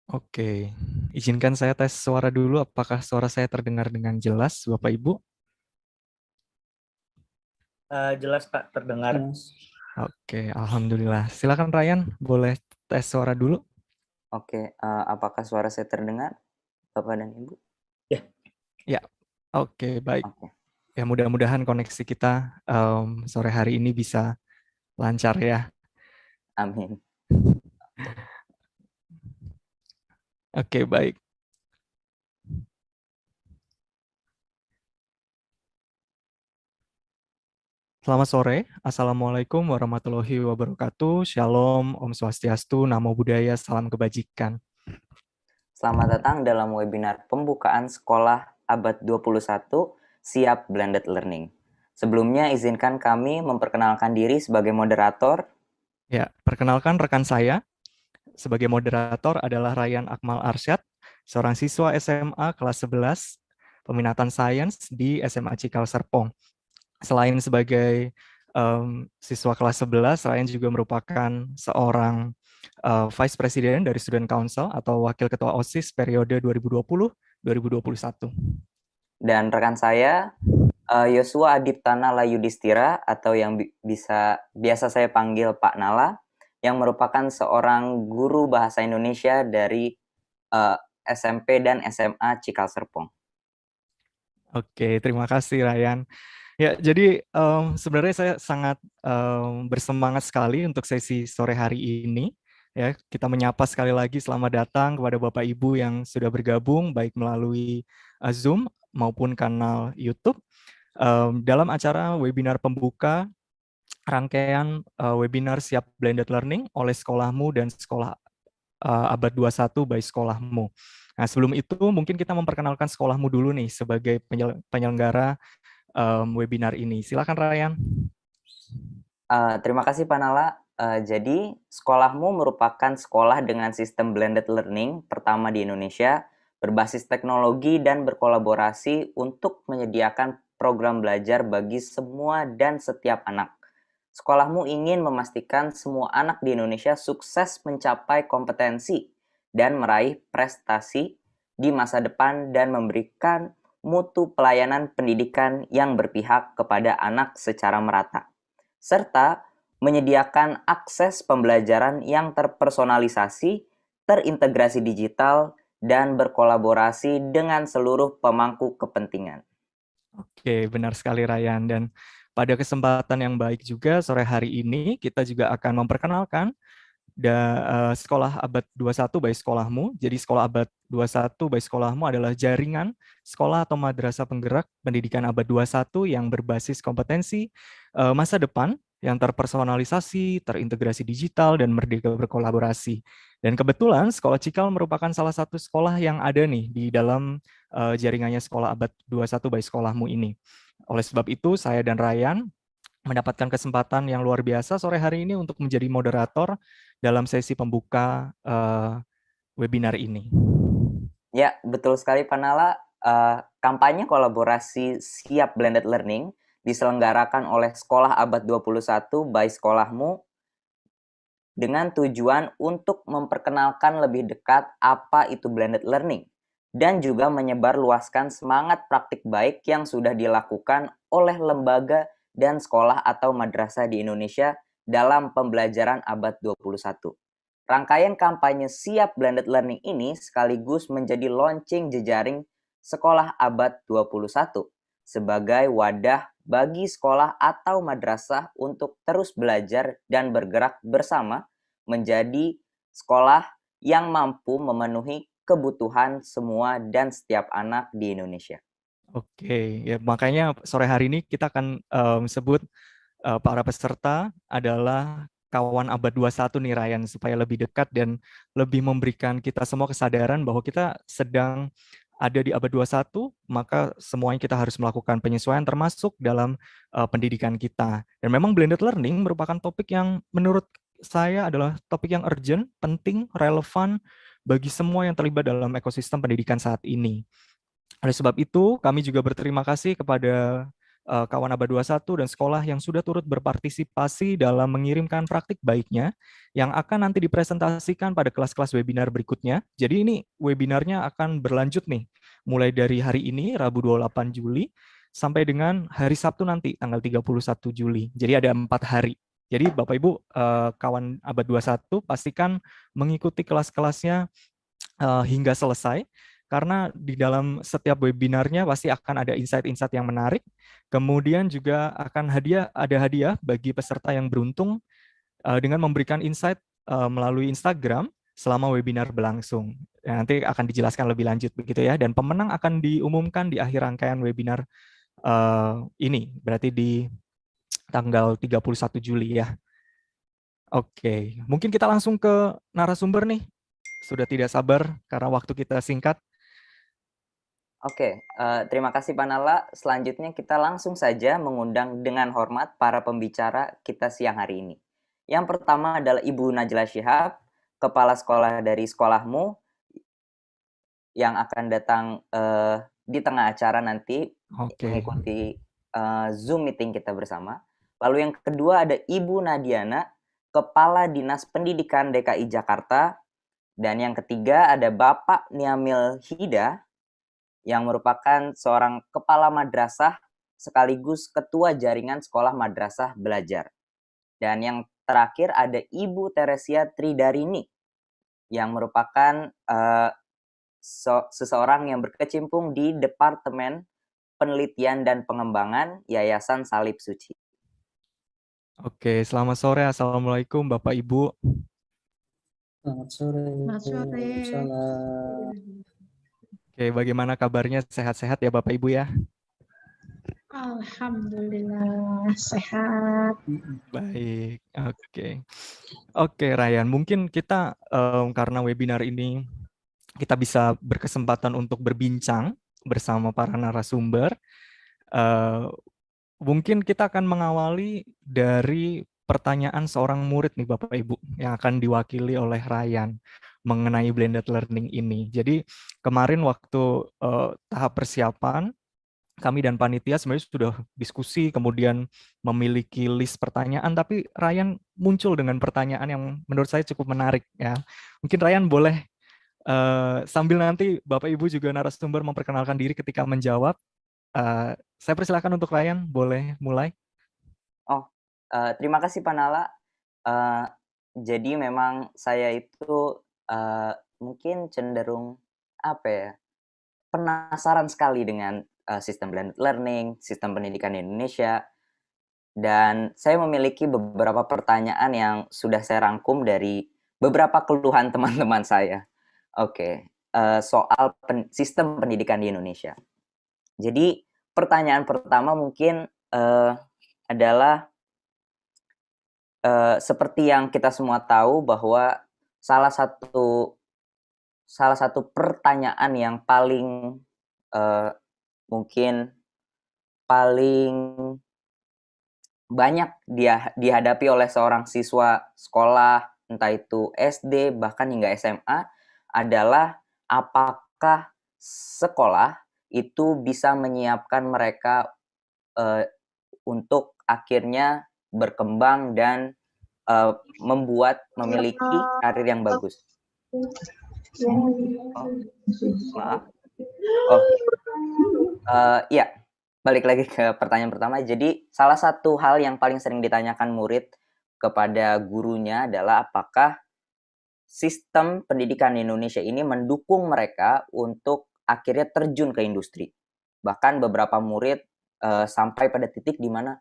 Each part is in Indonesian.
Oke, izinkan saya tes suara dulu. Apakah suara saya terdengar dengan jelas, Bapak Ibu? Jelas Kak, terdengar. Oke, Alhamdulillah. Silakan Ryan, boleh tes suara dulu? Oke, apakah suara saya terdengar, Bapak dan Ibu? Ya, Ya, oke, baik. Oke, Ya, mudah-mudahan koneksi kita sore hari ini bisa lancar ya. amin. Oke, baik. Selamat sore. Assalamualaikum warahmatullahi wabarakatuh. Shalom, Om Swastiastu, Namo Buddhaya, Salam Kebajikan. Selamat datang dalam webinar pembukaan sekolah abad 21 Siap Blended Learning. Sebelumnya izinkan kami memperkenalkan diri sebagai moderator. Ya, perkenalkan rekan saya sebagai moderator adalah Ryan Akmal Arsyad, seorang siswa SMA kelas 11 peminatan sains di SMA Cikal Serpong. Selain sebagai siswa kelas 11, Ryan juga merupakan seorang Vice President dari Student Council atau Wakil Ketua OSIS periode 2020-2021. Dan rekan saya, Yosua Adiptana Layudistira atau yang biasa saya panggil Pak Nala, yang merupakan seorang guru bahasa Indonesia dari SMP dan SMA Cikal Serpong. Oke, terima kasih Ryan. Ya, jadi sebenarnya saya sangat bersemangat sekali untuk sesi sore hari ini. Ya, kita menyapa sekali lagi selamat datang kepada Bapak Ibu yang sudah bergabung baik melalui Zoom maupun kanal YouTube dalam acara webinar pembuka rangkaian webinar Siap Blended Learning oleh Sekolahmu dan Sekolah Abad 21 by Sekolahmu. Nah, sebelum itu mungkin kita memperkenalkan Sekolahmu dulu nih sebagai penyelenggara webinar ini. Silakan Ryan. Terima kasih Pak Nala. Jadi, sekolahmu merupakan sekolah dengan sistem blended learning pertama di Indonesia, berbasis teknologi dan berkolaborasi untuk menyediakan program belajar bagi semua dan setiap anak. Sekolahmu ingin memastikan semua anak di Indonesia sukses mencapai kompetensi dan meraih prestasi di masa depan dan memberikan mutu pelayanan pendidikan yang berpihak kepada anak secara merata, serta menyediakan akses pembelajaran yang terpersonalisasi, terintegrasi digital, dan berkolaborasi dengan seluruh pemangku kepentingan. Oke, benar sekali Ryan. Dan pada kesempatan yang baik juga sore hari ini kita juga akan memperkenalkan Sekolah Abad 21 by Sekolahmu. Jadi Sekolah Abad 21 by Sekolahmu adalah jaringan sekolah atau madrasah penggerak pendidikan abad 21 yang berbasis kompetensi masa depan yang terpersonalisasi, terintegrasi digital, dan merdeka berkolaborasi. Dan kebetulan Sekolah Cikal merupakan salah satu sekolah yang ada nih di dalam jaringannya Sekolah Abad 21 by Sekolahmu ini. Oleh sebab itu, saya dan Ryan mendapatkan kesempatan yang luar biasa sore hari ini untuk menjadi moderator dalam sesi pembuka webinar ini. Ya, betul sekali Pak Nala. Kampanye kolaborasi Siap Blended Learning diselenggarakan oleh Sekolah Abad 21 by Sekolahmu dengan tujuan untuk memperkenalkan lebih dekat apa itu blended learning dan juga menyebarluaskan semangat praktik baik yang sudah dilakukan oleh lembaga dan sekolah atau madrasah di Indonesia dalam pembelajaran abad 21. Rangkaian kampanye Siap Blended Learning ini sekaligus menjadi launching jejaring Sekolah Abad 21 sebagai wadah bagi sekolah atau madrasah untuk terus belajar dan bergerak bersama menjadi sekolah yang mampu memenuhi kebutuhan semua dan setiap anak di Indonesia. Oke, ya makanya sore hari ini kita akan sebut para peserta adalah kawan abad 21 nih Ryan, supaya lebih dekat dan lebih memberikan kita semua kesadaran bahwa kita sedang ada di abad 21, maka semuanya kita harus melakukan penyesuaian termasuk dalam pendidikan kita. Dan memang blended learning merupakan topik yang menurut saya adalah topik yang urgent, penting, relevan bagi semua yang terlibat dalam ekosistem pendidikan saat ini. Oleh sebab itu, kami juga berterima kasih kepada kawan Abad 21 dan sekolah yang sudah turut berpartisipasi dalam mengirimkan praktik baiknya yang akan nanti dipresentasikan pada kelas-kelas webinar berikutnya. Jadi ini webinarnya akan berlanjut nih, mulai dari hari ini, Rabu 28 Juli, sampai dengan hari Sabtu nanti, tanggal 31 Juli. Jadi ada 4 hari. Jadi Bapak Ibu, kawan Abad 21, pastikan mengikuti kelas-kelasnya hingga selesai, karena di dalam setiap webinarnya pasti akan ada insight-insight yang menarik. Kemudian juga akan ada hadiah bagi peserta yang beruntung dengan memberikan insight melalui Instagram selama webinar berlangsung. Nanti akan dijelaskan lebih lanjut begitu ya, dan pemenang akan diumumkan di akhir rangkaian webinar ini, berarti di tanggal 31 Juli ya. Oke, mungkin kita langsung ke narasumber nih. Sudah tidak sabar karena waktu kita singkat. Oke, terima kasih Pak Nala. Selanjutnya kita langsung saja mengundang dengan hormat para pembicara kita siang hari ini. Yang pertama adalah Ibu Najla Shihab, Kepala Sekolah dari sekolahmu, yang akan datang di tengah acara nanti mengikuti Zoom meeting kita bersama. Lalu yang kedua ada Ibu Nadiana, Kepala Dinas Pendidikan DKI Jakarta. Dan yang ketiga ada Bapak Niamil Hida, yang merupakan seorang kepala madrasah sekaligus ketua jaringan sekolah madrasah belajar. Dan yang terakhir ada Ibu Teresia Tridarini, yang merupakan seseorang yang berkecimpung di Departemen Penelitian dan Pengembangan Yayasan Salib Suci. Oke, selamat sore. Assalamualaikum Bapak Ibu. Selamat sore. Selamat sore. Salam. Oke, bagaimana kabarnya? Sehat-sehat ya Bapak Ibu ya? Alhamdulillah sehat. Baik, oke. Oke, Ryan, mungkin kita karena webinar ini kita bisa berkesempatan untuk berbincang bersama para narasumber. Mungkin kita akan mengawali dari pertanyaan seorang murid nih Bapak Ibu yang akan diwakili oleh Ryan mengenai blended learning ini. Jadi kemarin waktu tahap persiapan, kami dan panitia sebenarnya sudah diskusi, kemudian memiliki list pertanyaan, tapi Ryan muncul dengan pertanyaan yang menurut saya cukup menarik ya. Mungkin Ryan boleh sambil nanti Bapak Ibu juga narasumber memperkenalkan diri ketika menjawab. Saya persilakan untuk Ryan, boleh mulai. Terima kasih Pak Nala. Jadi memang saya itu mungkin cenderung penasaran sekali dengan sistem blended learning, sistem pendidikan di Indonesia, dan saya memiliki beberapa pertanyaan yang sudah saya rangkum dari beberapa keluhan teman-teman saya. Oke, soal sistem pendidikan di Indonesia. Jadi pertanyaan pertama mungkin adalah seperti yang kita semua tahu bahwa salah satu pertanyaan yang paling mungkin paling banyak dihadapi oleh seorang siswa sekolah, entah itu SD bahkan hingga SMA, adalah apakah sekolah itu bisa menyiapkan mereka untuk akhirnya berkembang dan memiliki karir yang bagus. Ya, balik lagi ke pertanyaan pertama. Jadi salah satu hal yang paling sering ditanyakan murid kepada gurunya adalah apakah sistem pendidikan di Indonesia ini mendukung mereka untuk akhirnya terjun ke industri. Bahkan beberapa murid sampai pada titik di mana,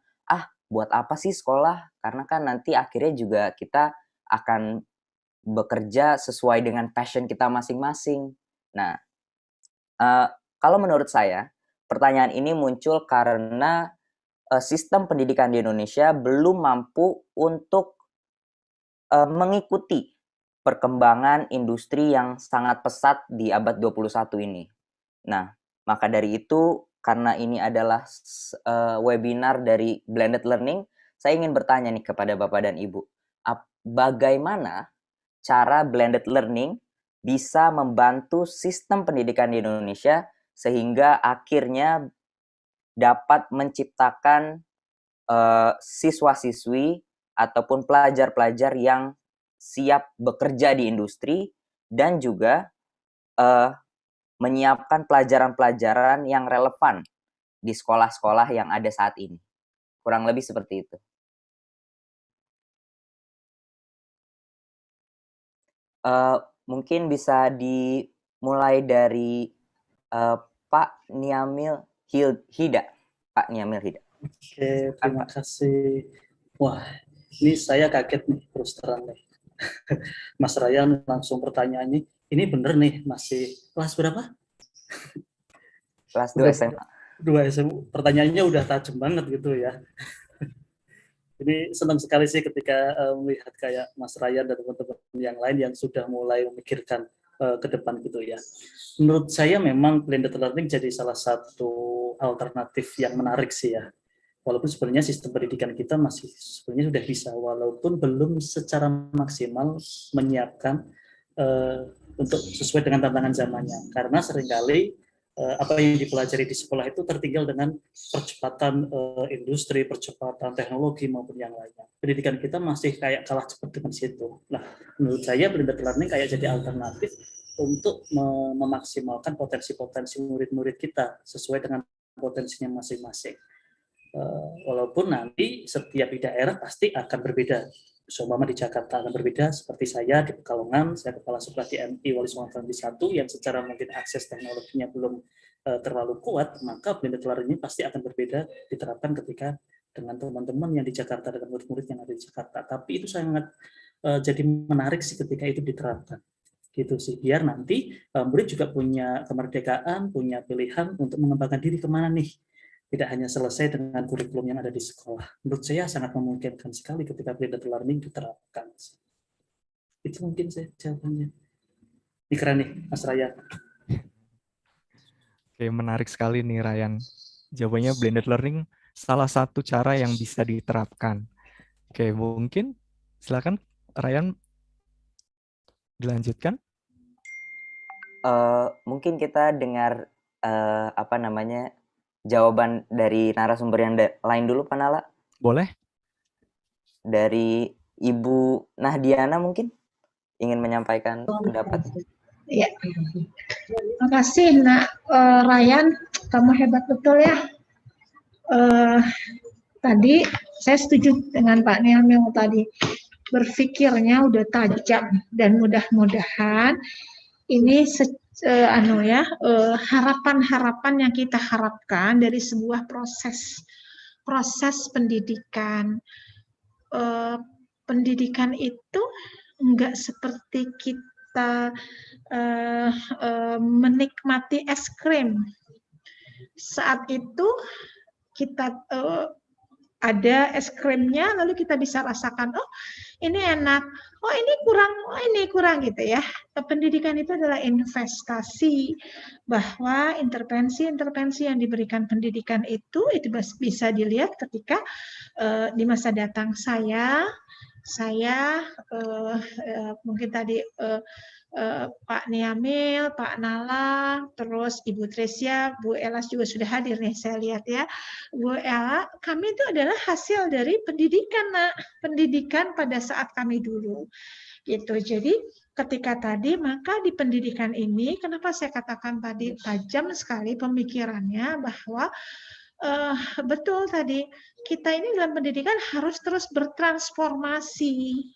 buat apa sih sekolah? Karena kan nanti akhirnya juga kita akan bekerja sesuai dengan passion kita masing-masing. Nah, kalau menurut saya, pertanyaan ini muncul karena sistem pendidikan di Indonesia belum mampu untuk mengikuti perkembangan industri yang sangat pesat di abad 21 ini. Nah, maka dari itu, karena ini adalah webinar dari Blended Learning, saya ingin bertanya nih kepada Bapak dan Ibu, bagaimana cara Blended Learning bisa membantu sistem pendidikan di Indonesia sehingga akhirnya dapat menciptakan siswa-siswi ataupun pelajar-pelajar yang siap bekerja di industri dan juga menyiapkan pelajaran-pelajaran yang relevan di sekolah-sekolah yang ada saat ini. Kurang lebih seperti itu. Mungkin bisa dimulai dari Pak Niamil Hida. Pak Niamil Hida. Oke, terima kasih. Wah, ini saya kaget nih, terus terang nih. Mas Ryan langsung pertanyaannya, ini bener nih masih kelas berapa? Kelas 2 SMA. 2 SMA. Pertanyaannya udah tajam banget gitu ya. Ini senang sekali sih ketika melihat kayak Mas Ryan dan teman-teman yang lain yang sudah mulai memikirkan ke depan gitu ya. Menurut saya memang blended learning jadi salah satu alternatif yang menarik sih ya. Walaupun sebenarnya sistem pendidikan kita masih sebenarnya sudah bisa, walaupun belum secara maksimal menyiapkan untuk sesuai dengan tantangan zamannya. Karena seringkali apa yang dipelajari di sekolah itu tertinggal dengan percepatan industri, percepatan teknologi maupun yang lainnya. Pendidikan kita masih kayak kalah cepat dengan situ. Nah, menurut saya blended learning kayak jadi alternatif untuk memaksimalkan potensi-potensi murid-murid kita sesuai dengan potensinya masing-masing. Walaupun nanti setiap di daerah pasti akan berbeda. Seumpama di Jakarta akan berbeda, seperti saya di Pekalongan, saya kepala sekolah di MI Wali Songo Family 1 yang secara mungkin akses teknologinya belum terlalu kuat, maka blended learning ini pasti akan berbeda diterapkan ketika dengan teman-teman yang di Jakarta, dengan murid-murid yang ada di Jakarta. Tapi itu sangat jadi menarik sih ketika itu diterapkan. Gitu sih, biar nanti murid juga punya kemerdekaan, punya pilihan untuk mengembangkan diri kemana nih. Tidak hanya selesai dengan kurikulum yang ada di sekolah. Menurut saya sangat memungkinkan sekali ketika blended learning diterapkan. Itu mungkin saya jawabannya. Ini keren nih, Mas Ryan. Oke, menarik sekali nih Ryan. Jawabannya blended learning salah satu cara yang bisa diterapkan. Oke, mungkin silakan Ryan dilanjutkan. Mungkin kita dengar jawaban dari narasumber yang lain dulu, Pak Nala. Boleh? Dari Ibu Nahdiana mungkin ingin menyampaikan pendapat. Ya, terima kasih Nak Ryan, kamu hebat betul ya. Tadi saya setuju dengan Pak Niamil tadi, berpikirnya udah tajam dan mudah-mudahan ini harapan-harapan yang kita harapkan dari sebuah proses pendidikan. Pendidikan itu enggak seperti kita menikmati es krim. Saat itu kita ada es krimnya, lalu kita bisa rasakan, oh ini enak, oh ini kurang gitu ya. Pendidikan itu adalah investasi, bahwa intervensi-intervensi yang diberikan pendidikan itu bisa dilihat ketika di masa datang saya mungkin tadi Pak Niamil, Pak Nala, terus Ibu Tresya, Bu Elas juga sudah hadir nih saya lihat ya. Bu Ella, kami itu adalah hasil dari pendidikan, Nak. Pendidikan pada saat kami dulu. Gitu. Jadi ketika tadi, maka di pendidikan ini, kenapa saya katakan tadi tajam sekali pemikirannya bahwa betul tadi, kita ini dalam pendidikan harus terus bertransformasi,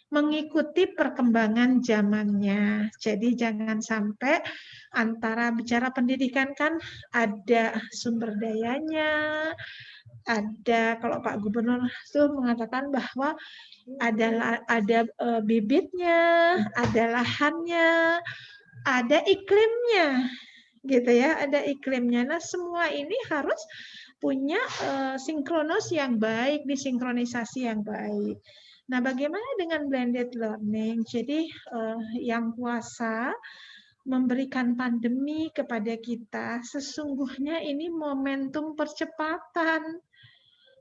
mengikuti perkembangan zamannya. Jadi jangan sampai antara bicara pendidikan kan ada sumber dayanya, ada kalau Pak Gubernur itu mengatakan bahwa ada bibitnya, ada lahannya, ada iklimnya, gitu ya, ada iklimnya. Nah semua ini harus punya sinkronos yang baik, disinkronisasi yang baik. Nah, bagaimana dengan blended learning? Jadi, yang kuasa memberikan pandemi kepada kita, sesungguhnya ini momentum percepatan.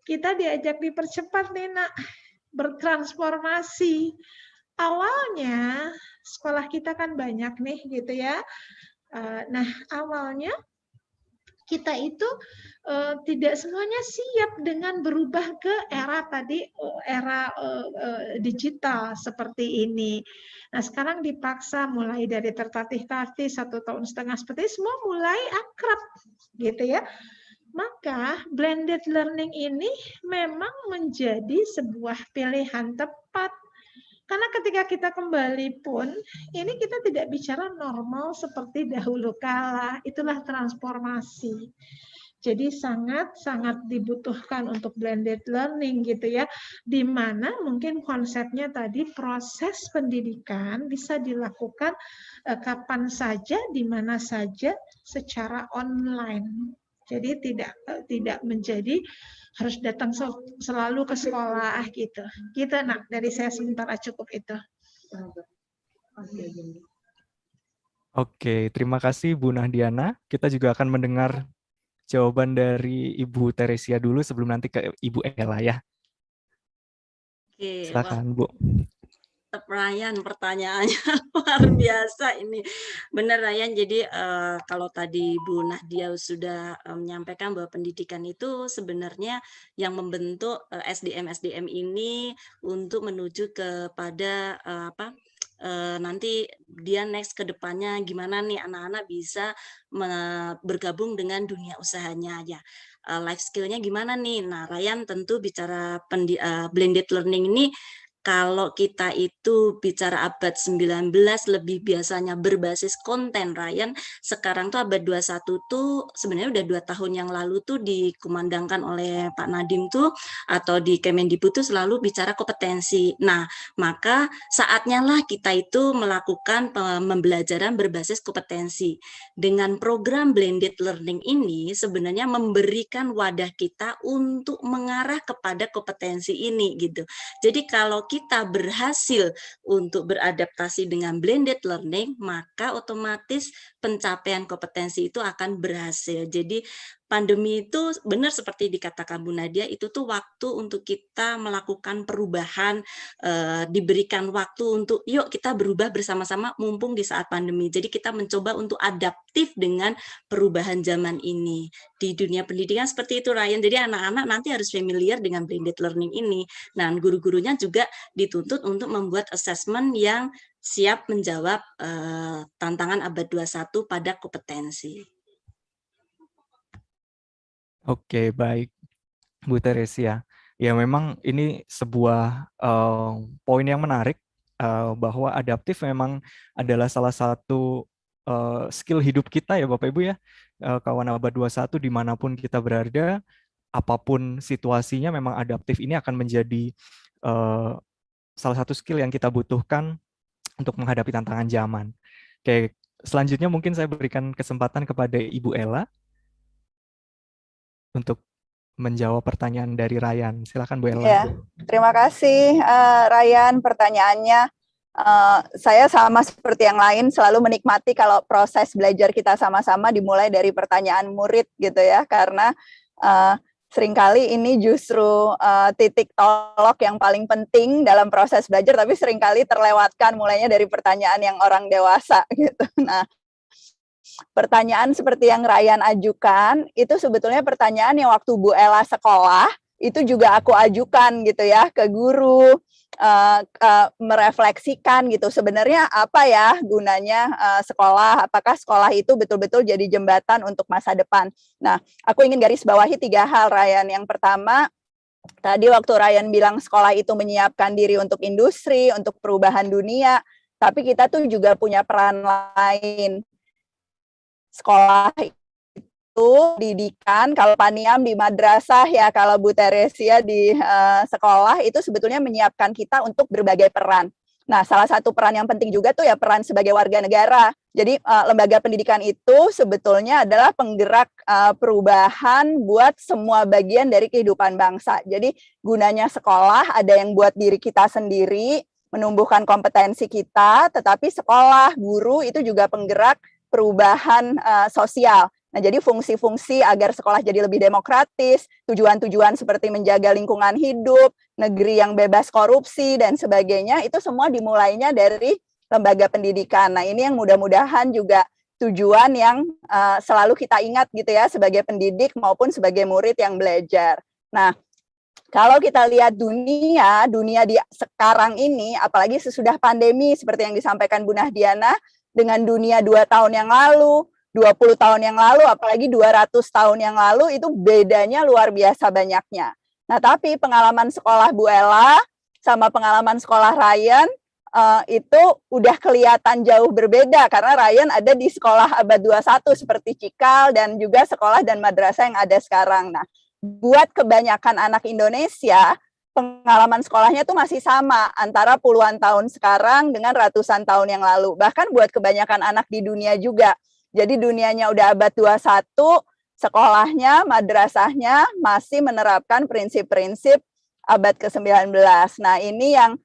Kita diajak dipercepat nih, Nak, bertransformasi. Awalnya, sekolah kita kan banyak nih, gitu ya. Nah, awalnya kita itu tidak semuanya siap dengan berubah ke era tadi, era digital seperti ini. Nah, sekarang dipaksa mulai dari tertatih-tatih 1,5 tahun seperti ini, semua mulai akrab gitu ya. Maka blended learning ini memang menjadi sebuah pilihan tepat. Karena ketika kita kembali pun, ini kita tidak bicara normal seperti dahulu kala. Itulah transformasi. Jadi sangat-sangat dibutuhkan untuk blended learning gitu ya, di mana mungkin konsepnya tadi proses pendidikan bisa dilakukan kapan saja, di mana saja secara online. Jadi tidak menjadi harus datang selalu ke sekolah gitu. Gitu nak, dari saya sementara cukup itu. Oke, terima kasih Bu Nahdiana. Kita juga akan mendengar jawaban dari Ibu Teresia dulu sebelum nanti ke Ibu Ella ya. Oke, Silakan Bu. Ryan, pertanyaannya luar biasa ini. Benar Ryan, jadi kalau tadi Bu Nahdia sudah menyampaikan bahwa pendidikan itu sebenarnya yang membentuk SDM-SDM ini untuk menuju kepada nanti dia next ke depannya gimana nih anak-anak bisa bergabung dengan dunia usahanya ya. Life skill-nya gimana nih? Nah, Ryan tentu bicara blended learning ini, kalau kita itu bicara abad 19 lebih biasanya berbasis konten, Ryan. Sekarang tuh abad 21 tuh sebenarnya udah 2 tahun yang lalu tuh dikumandangkan oleh Pak Nadiem tuh atau di Kemendikbud tuh selalu bicara kompetensi. Nah, maka saatnya lah kita itu melakukan pembelajaran berbasis kompetensi. Dengan program blended learning ini sebenarnya memberikan wadah kita untuk mengarah kepada kompetensi ini gitu. Jadi kalau kita berhasil untuk beradaptasi dengan blended learning, maka otomatis pencapaian kompetensi itu akan berhasil. Jadi pandemi itu benar seperti dikatakan Bu Nadia, itu tuh waktu untuk kita melakukan perubahan, diberikan waktu untuk yuk kita berubah bersama-sama mumpung di saat pandemi. Jadi kita mencoba untuk adaptif dengan perubahan zaman ini. Di dunia pendidikan seperti itu Ryan, jadi anak-anak nanti harus familiar dengan blended learning ini. Nah, guru-gurunya juga dituntut untuk membuat assessment yang siap menjawab tantangan abad 21 pada kompetensi. Oke, baik Bu Teresia. Ya memang ini sebuah poin yang menarik bahwa adaptif memang adalah salah satu skill hidup kita ya Bapak Ibu ya. Kawan abad 21 dimanapun kita berada, apapun situasinya memang adaptif ini akan menjadi salah satu skill yang kita butuhkan untuk menghadapi tantangan zaman. Oke, selanjutnya mungkin saya berikan kesempatan kepada Ibu Ella untuk menjawab pertanyaan dari Ryan. Silakan Bu Ella. Ya, terima kasih Ryan pertanyaannya. Saya sama seperti yang lain selalu menikmati kalau proses belajar kita sama-sama dimulai dari pertanyaan murid gitu ya, karena seringkali ini justru titik tolak yang paling penting dalam proses belajar, tapi seringkali terlewatkan mulainya dari pertanyaan yang orang dewasa gitu. Nah, pertanyaan seperti yang Ryan ajukan itu sebetulnya pertanyaan yang waktu Bu Ella sekolah itu juga aku ajukan gitu ya ke guru, merefleksikan gitu sebenarnya apa ya gunanya sekolah, apakah sekolah itu betul-betul jadi jembatan untuk masa depan. Nah, aku ingin garis bawahi 3 hal Ryan. Yang pertama, tadi waktu Ryan bilang sekolah itu menyiapkan diri untuk industri, untuk perubahan dunia, tapi kita tuh juga punya peran lain. Sekolah itu didikan, kalau Pak Niam di madrasah ya, kalau Bu Teresia di sekolah itu sebetulnya menyiapkan kita untuk berbagai peran. Nah, salah satu peran yang penting juga tuh ya peran sebagai warga negara. Jadi lembaga pendidikan itu sebetulnya adalah penggerak perubahan buat semua bagian dari kehidupan bangsa. Jadi gunanya sekolah ada yang buat diri kita sendiri, menumbuhkan kompetensi kita, tetapi sekolah, guru itu juga penggerak perubahan sosial. Nah, jadi fungsi-fungsi agar sekolah jadi lebih demokratis, tujuan-tujuan seperti menjaga lingkungan hidup, negeri yang bebas korupsi, dan sebagainya, itu semua dimulainya dari lembaga pendidikan. Nah, ini yang mudah-mudahan juga tujuan yang selalu kita ingat gitu ya sebagai pendidik maupun sebagai murid yang belajar. Nah, kalau kita lihat dunia di sekarang ini, apalagi sesudah pandemi seperti yang disampaikan Bu Nahdiana, dengan dunia 2 tahun yang lalu, 20 tahun yang lalu, apalagi 200 tahun yang lalu, itu bedanya luar biasa banyaknya. Nah, tapi pengalaman sekolah Bu Ella sama pengalaman sekolah Ryan itu udah kelihatan jauh berbeda karena Ryan ada di sekolah abad 21 seperti Cikal dan juga sekolah dan madrasah yang ada sekarang. Nah, buat kebanyakan anak Indonesia, pengalaman sekolahnya tuh masih sama antara puluhan tahun sekarang dengan ratusan tahun yang lalu. Bahkan buat kebanyakan anak di dunia juga. Jadi dunianya udah abad 21, sekolahnya, madrasahnya masih menerapkan prinsip-prinsip abad ke-19. Nah, ini yang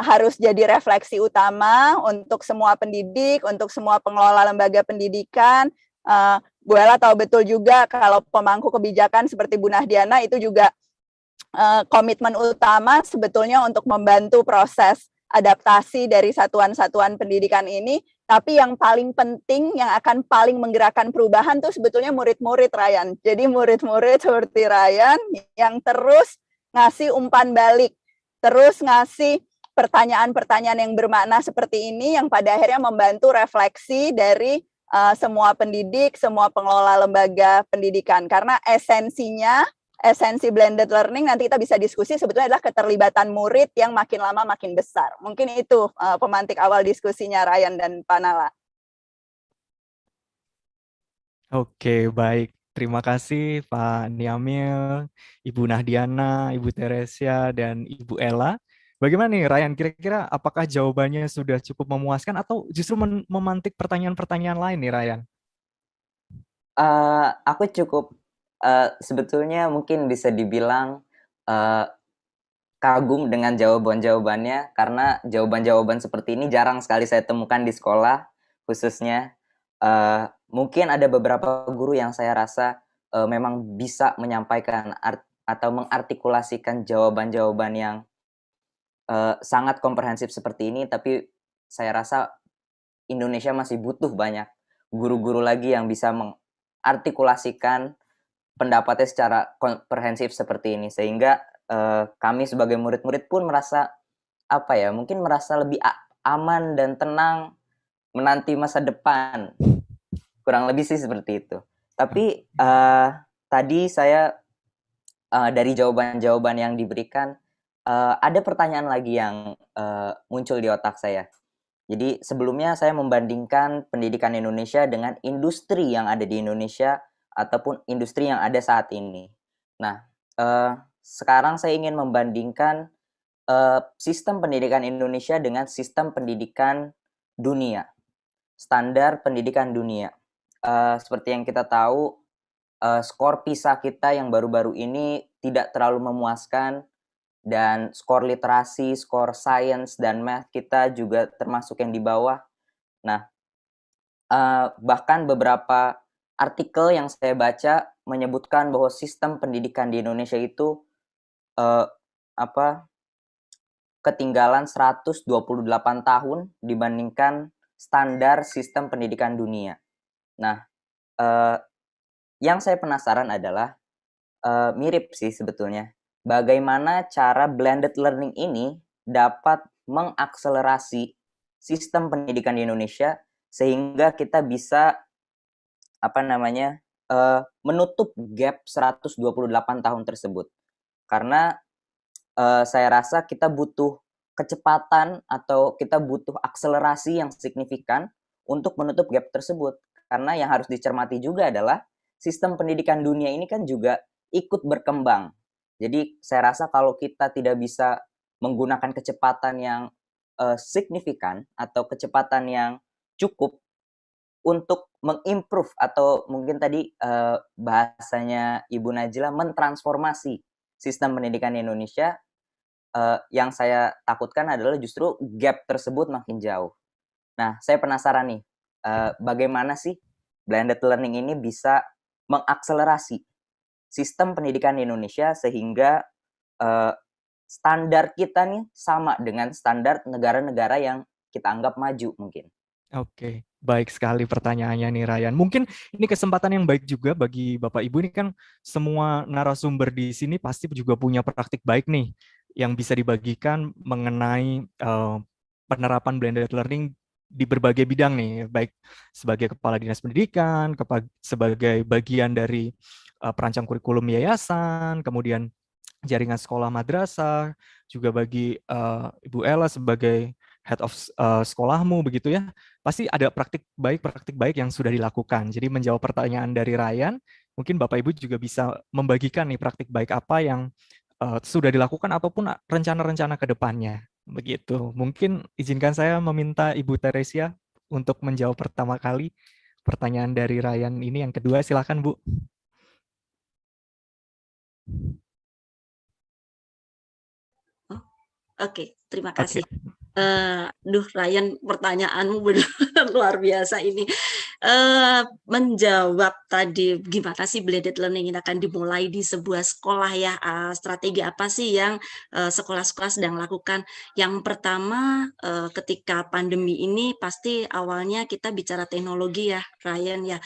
harus jadi refleksi utama untuk semua pendidik, untuk semua pengelola lembaga pendidikan. Bu Ella tahu betul juga kalau pemangku kebijakan seperti Bu Nahdiana itu juga komitmen utama sebetulnya untuk membantu proses adaptasi dari satuan-satuan pendidikan ini, tapi yang paling penting, yang akan paling menggerakkan perubahan tuh sebetulnya murid-murid Ryan. Jadi murid-murid seperti Ryan yang terus ngasih umpan balik, terus ngasih pertanyaan-pertanyaan yang bermakna seperti ini yang pada akhirnya membantu refleksi dari semua pendidik, semua pengelola lembaga pendidikan. Karena esensi blended learning nanti kita bisa diskusi sebetulnya adalah keterlibatan murid yang makin lama makin besar. Mungkin itu pemantik awal diskusinya Ryan dan Panala. Oke, baik. Terima kasih Pak Niamil, Ibu Nahdiana, Ibu Teresia, dan Ibu Ella. Bagaimana nih Ryan, kira-kira apakah jawabannya sudah cukup memuaskan atau justru memantik pertanyaan-pertanyaan lain nih Ryan? Aku cukup sebetulnya mungkin bisa dibilang kagum dengan jawaban-jawabannya karena jawaban-jawaban seperti ini jarang sekali saya temukan di sekolah khususnya. Mungkin ada beberapa guru yang saya rasa memang bisa menyampaikan atau mengartikulasikan jawaban-jawaban yang sangat komprehensif seperti ini, tapi saya rasa Indonesia masih butuh banyak guru-guru lagi yang bisa mengartikulasikan pendapatnya secara komprehensif seperti ini, sehingga kami sebagai murid-murid pun merasa mungkin merasa lebih aman dan tenang menanti masa depan. Kurang lebih sih seperti itu. Tapi tadi saya dari jawaban-jawaban yang diberikan ada pertanyaan lagi yang muncul di otak saya. Jadi sebelumnya saya membandingkan pendidikan Indonesia dengan industri yang ada di Indonesia ataupun industri yang ada saat ini. Nah, sekarang saya ingin membandingkan sistem pendidikan Indonesia dengan sistem pendidikan dunia, standar pendidikan dunia. Seperti yang kita tahu, skor PISA kita yang baru-baru ini tidak terlalu memuaskan, dan skor literasi, skor sains, dan math kita juga termasuk yang di bawah. Nah, bahkan beberapa artikel yang saya baca menyebutkan bahwa sistem pendidikan di Indonesia itu ketinggalan 128 tahun dibandingkan standar sistem pendidikan dunia. Nah, yang saya penasaran adalah mirip sih sebetulnya. Bagaimana cara blended learning ini dapat mengakselerasi sistem pendidikan di Indonesia sehingga kita bisa menutup gap 128 tahun tersebut. Karena saya rasa kita butuh kecepatan atau kita butuh akselerasi yang signifikan untuk menutup gap tersebut. Karena yang harus dicermati juga adalah sistem pendidikan dunia ini kan juga ikut berkembang. Jadi saya rasa kalau kita tidak bisa menggunakan kecepatan yang signifikan atau kecepatan yang cukup untuk mengimprove atau mungkin tadi bahasanya Ibu Najla mentransformasi sistem pendidikan Indonesia, yang saya takutkan adalah justru gap tersebut makin jauh. Nah, saya penasaran nih, bagaimana sih blended learning ini bisa mengakselerasi sistem pendidikan di Indonesia sehingga standar kita nih sama dengan standar negara-negara yang kita anggap maju mungkin. Oke, Baik sekali pertanyaannya nih Ryan. Mungkin ini kesempatan yang baik juga bagi Bapak Ibu. Ini kan semua narasumber di sini pasti juga punya praktik baik nih yang bisa dibagikan mengenai penerapan blended learning di berbagai bidang nih, baik sebagai kepala dinas pendidikan, sebagai bagian dari perancang kurikulum yayasan, kemudian jaringan sekolah madrasah, juga bagi Ibu Ella sebagai head of sekolahmu begitu ya. Pasti ada praktik baik yang sudah dilakukan. Jadi menjawab pertanyaan dari Ryan, mungkin Bapak Ibu juga bisa membagikan nih praktik baik apa yang sudah dilakukan ataupun rencana-rencana ke depannya. Begitu. Mungkin izinkan saya meminta Ibu Teresia untuk menjawab pertama kali pertanyaan dari Ryan ini. Yang kedua, silakan Bu. Oke, terima kasih. Ryan, pertanyaanmu benar luar biasa ini. Menjawab tadi gimana sih blended learning ini akan dimulai di sebuah sekolah ya, strategi apa sih yang sekolah-sekolah sedang lakukan? Yang pertama, ketika pandemi ini pasti awalnya kita bicara teknologi ya, Ryan ya.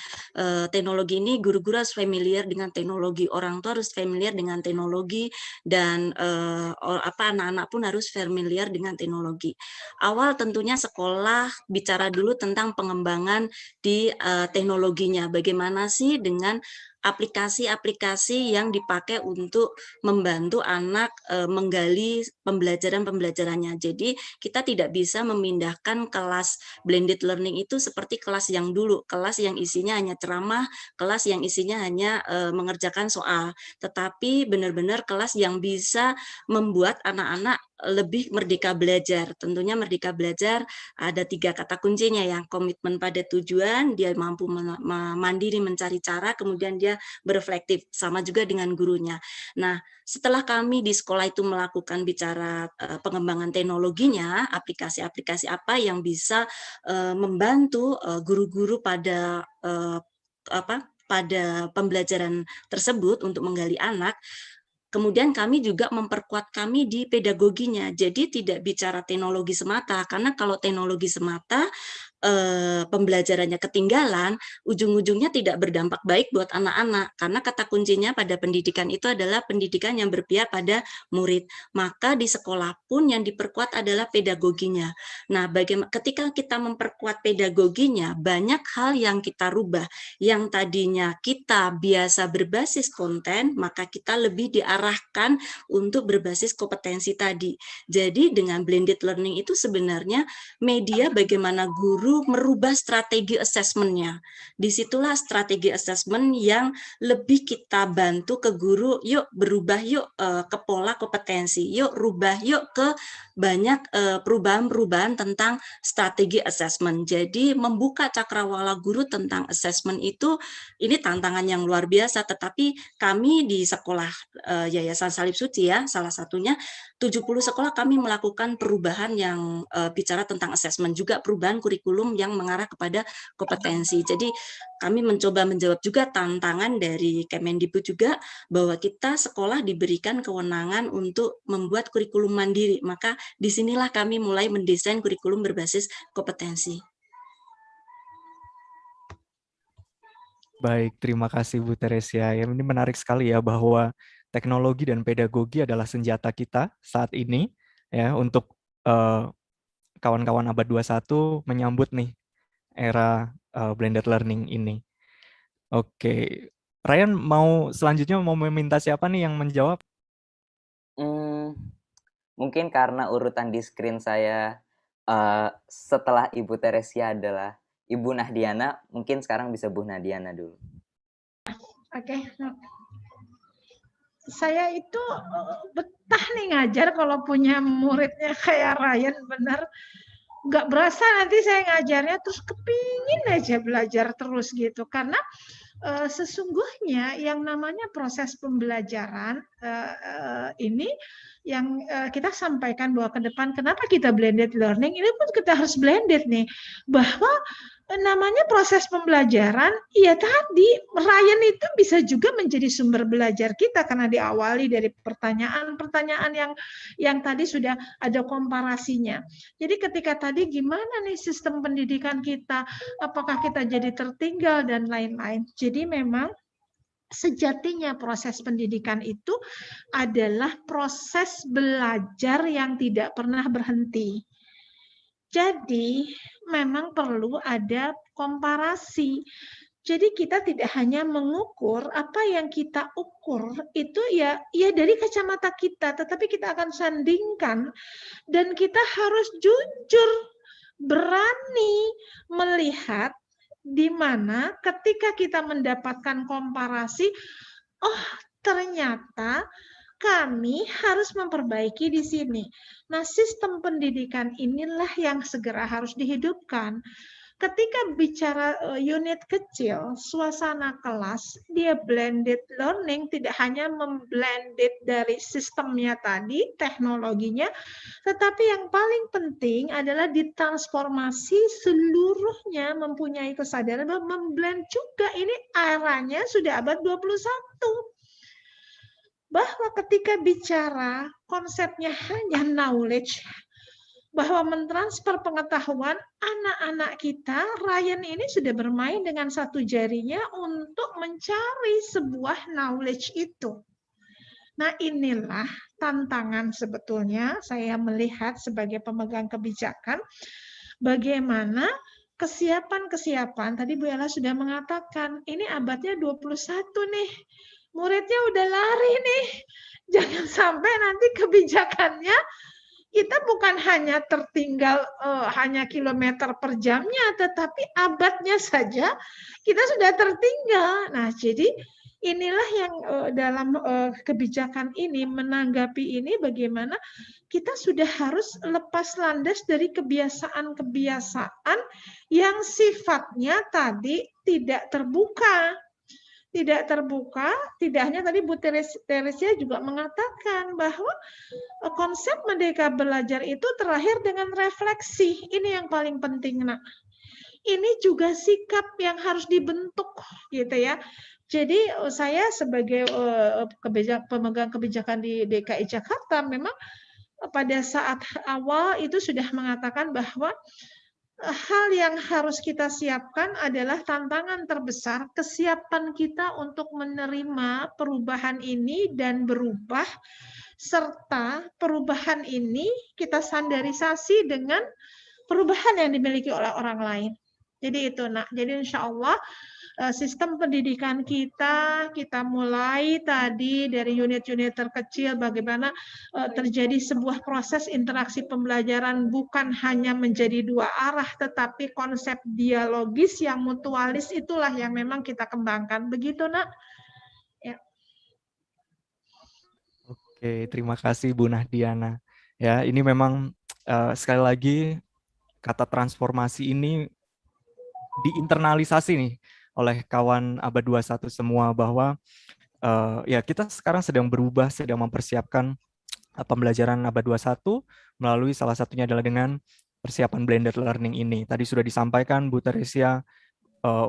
Teknologi ini guru-guru harus familiar dengan teknologi, orang tua harus familiar dengan teknologi, dan anak-anak pun harus familiar dengan teknologi. Awal tentunya sekolah bicara dulu tentang pengembangan di teknologinya. Bagaimana sih dengan aplikasi-aplikasi yang dipakai untuk membantu anak menggali pembelajarannya. Jadi kita tidak bisa memindahkan kelas blended learning itu seperti kelas yang dulu, kelas yang isinya hanya ceramah, kelas yang isinya hanya mengerjakan soal, tetapi benar-benar kelas yang bisa membuat anak-anak lebih merdeka belajar. Tentunya merdeka belajar ada 3 kata kuncinya ya, komitmen pada tujuan, dia mampu mandiri mencari cara, kemudian dia bereflektif, sama juga dengan gurunya. Nah, setelah kami di sekolah itu melakukan bicara pengembangan teknologinya, aplikasi-aplikasi apa yang bisa membantu guru-guru pada pada pembelajaran tersebut untuk menggali anak. Kemudian kami juga memperkuat kami di pedagoginya. Jadi tidak bicara teknologi semata, karena kalau teknologi semata pembelajarannya ketinggalan, ujung-ujungnya tidak berdampak baik buat anak-anak, karena kata kuncinya pada pendidikan itu adalah pendidikan yang berpihak pada murid. Maka di sekolah pun yang diperkuat adalah pedagoginya. Nah, ketika kita memperkuat pedagoginya, banyak hal yang kita rubah. Yang tadinya kita biasa berbasis konten, maka kita lebih diarahkan untuk berbasis kompetensi tadi. Jadi dengan blended learning itu sebenarnya media bagaimana guru merubah strategi assessment-nya. Disitulah strategi assessment yang lebih kita bantu ke guru, yuk berubah yuk ke pola kompetensi, yuk rubah yuk ke banyak perubahan-perubahan tentang strategi assessment. Jadi membuka cakrawala guru tentang assessment itu, ini tantangan yang luar biasa, tetapi kami di sekolah Yayasan Salib Suci ya, salah satunya 70 sekolah kami melakukan perubahan yang bicara tentang assessment, juga perubahan kurikulum yang mengarah kepada kompetensi. Jadi kami mencoba menjawab juga tantangan dari Kemendikbud juga, bahwa kita sekolah diberikan kewenangan untuk membuat kurikulum mandiri, maka disinilah kami mulai mendesain kurikulum berbasis kompetensi. Baik, terima kasih Bu Teresia. Ini menarik sekali ya bahwa teknologi dan pedagogi adalah senjata kita saat ini ya untuk kawan-kawan abad 21 menyambut nih era blended learning ini. Oke, Ryan selanjutnya mau meminta siapa nih yang menjawab? Mungkin karena urutan di screen saya setelah Ibu Teresia adalah Ibu Nahdiana, mungkin sekarang bisa Bu Nahdiana dulu. Oke. Saya itu betah nih ngajar kalau punya muridnya kayak Ryan, benar. Nggak berasa nanti saya ngajarnya terus kepingin aja belajar terus gitu. Karena sesungguhnya yang namanya proses pembelajaran ini yang kita sampaikan bahwa ke depan kenapa kita blended learning, ini pun kita harus blended nih, bahwa namanya proses pembelajaran, ya tadi Ryan itu bisa juga menjadi sumber belajar kita karena diawali dari pertanyaan-pertanyaan yang tadi sudah ada komparasinya. Jadi ketika tadi gimana nih sistem pendidikan kita, apakah kita jadi tertinggal dan lain-lain. Jadi memang sejatinya proses pendidikan itu adalah proses belajar yang tidak pernah berhenti. Jadi memang perlu ada komparasi. Jadi kita tidak hanya mengukur apa yang kita ukur itu ya dari kacamata kita, tetapi kita akan sandingkan dan kita harus jujur, berani melihat di mana ketika kita mendapatkan komparasi, oh ternyata kami harus memperbaiki di sini. Nah, sistem pendidikan inilah yang segera harus dihidupkan. Ketika bicara unit kecil, suasana kelas, dia blended learning, tidak hanya memblended dari sistemnya tadi, teknologinya, tetapi yang paling penting adalah ditransformasi seluruhnya mempunyai kesadaran bahwa memblend juga. Ini eranya sudah abad 21. Bahwa ketika bicara konsepnya hanya knowledge, bahwa mentransfer pengetahuan, anak-anak kita, Ryan ini sudah bermain dengan satu jarinya untuk mencari sebuah knowledge itu. Nah inilah tantangan sebetulnya saya melihat sebagai pemegang kebijakan, bagaimana kesiapan-kesiapan, tadi Bu Ella sudah mengatakan, ini abadnya 21 nih, muridnya udah lari nih, jangan sampai nanti kebijakannya kita bukan hanya tertinggal hanya kilometer per jamnya, tetapi abadnya saja kita sudah tertinggal. Nah, jadi inilah yang dalam kebijakan ini menanggapi ini bagaimana kita sudah harus lepas landas dari kebiasaan-kebiasaan yang sifatnya tadi tidak terbuka. Tidak terbuka, tidak hanya tadi Bu Teresia juga mengatakan bahwa konsep Merdeka Belajar itu terakhir dengan refleksi. Ini yang paling penting, Nak. Ini juga sikap yang harus dibentuk, gitu ya. Jadi saya sebagai pemegang kebijakan di DKI Jakarta memang pada saat awal itu sudah mengatakan bahwa hal yang harus kita siapkan adalah tantangan terbesar, kesiapan kita untuk menerima perubahan ini dan berubah, serta perubahan ini kita standarisasi dengan perubahan yang dimiliki oleh orang lain. Jadi itu, Nak. Jadi insya Allah sistem pendidikan kita mulai tadi dari unit-unit terkecil, bagaimana terjadi sebuah proses interaksi pembelajaran bukan hanya menjadi dua arah, tetapi konsep dialogis yang mutualis itulah yang memang kita kembangkan. Begitu, Nak. Ya. Oke, terima kasih Bu Nahdiana. Ya, ini memang sekali lagi kata transformasi ini diinternalisasi nih oleh kawan abad 21 semua bahwa ya kita sekarang sedang berubah, sedang mempersiapkan pembelajaran abad 21 melalui salah satunya adalah dengan persiapan blended learning ini. Tadi sudah disampaikan Bu Teresia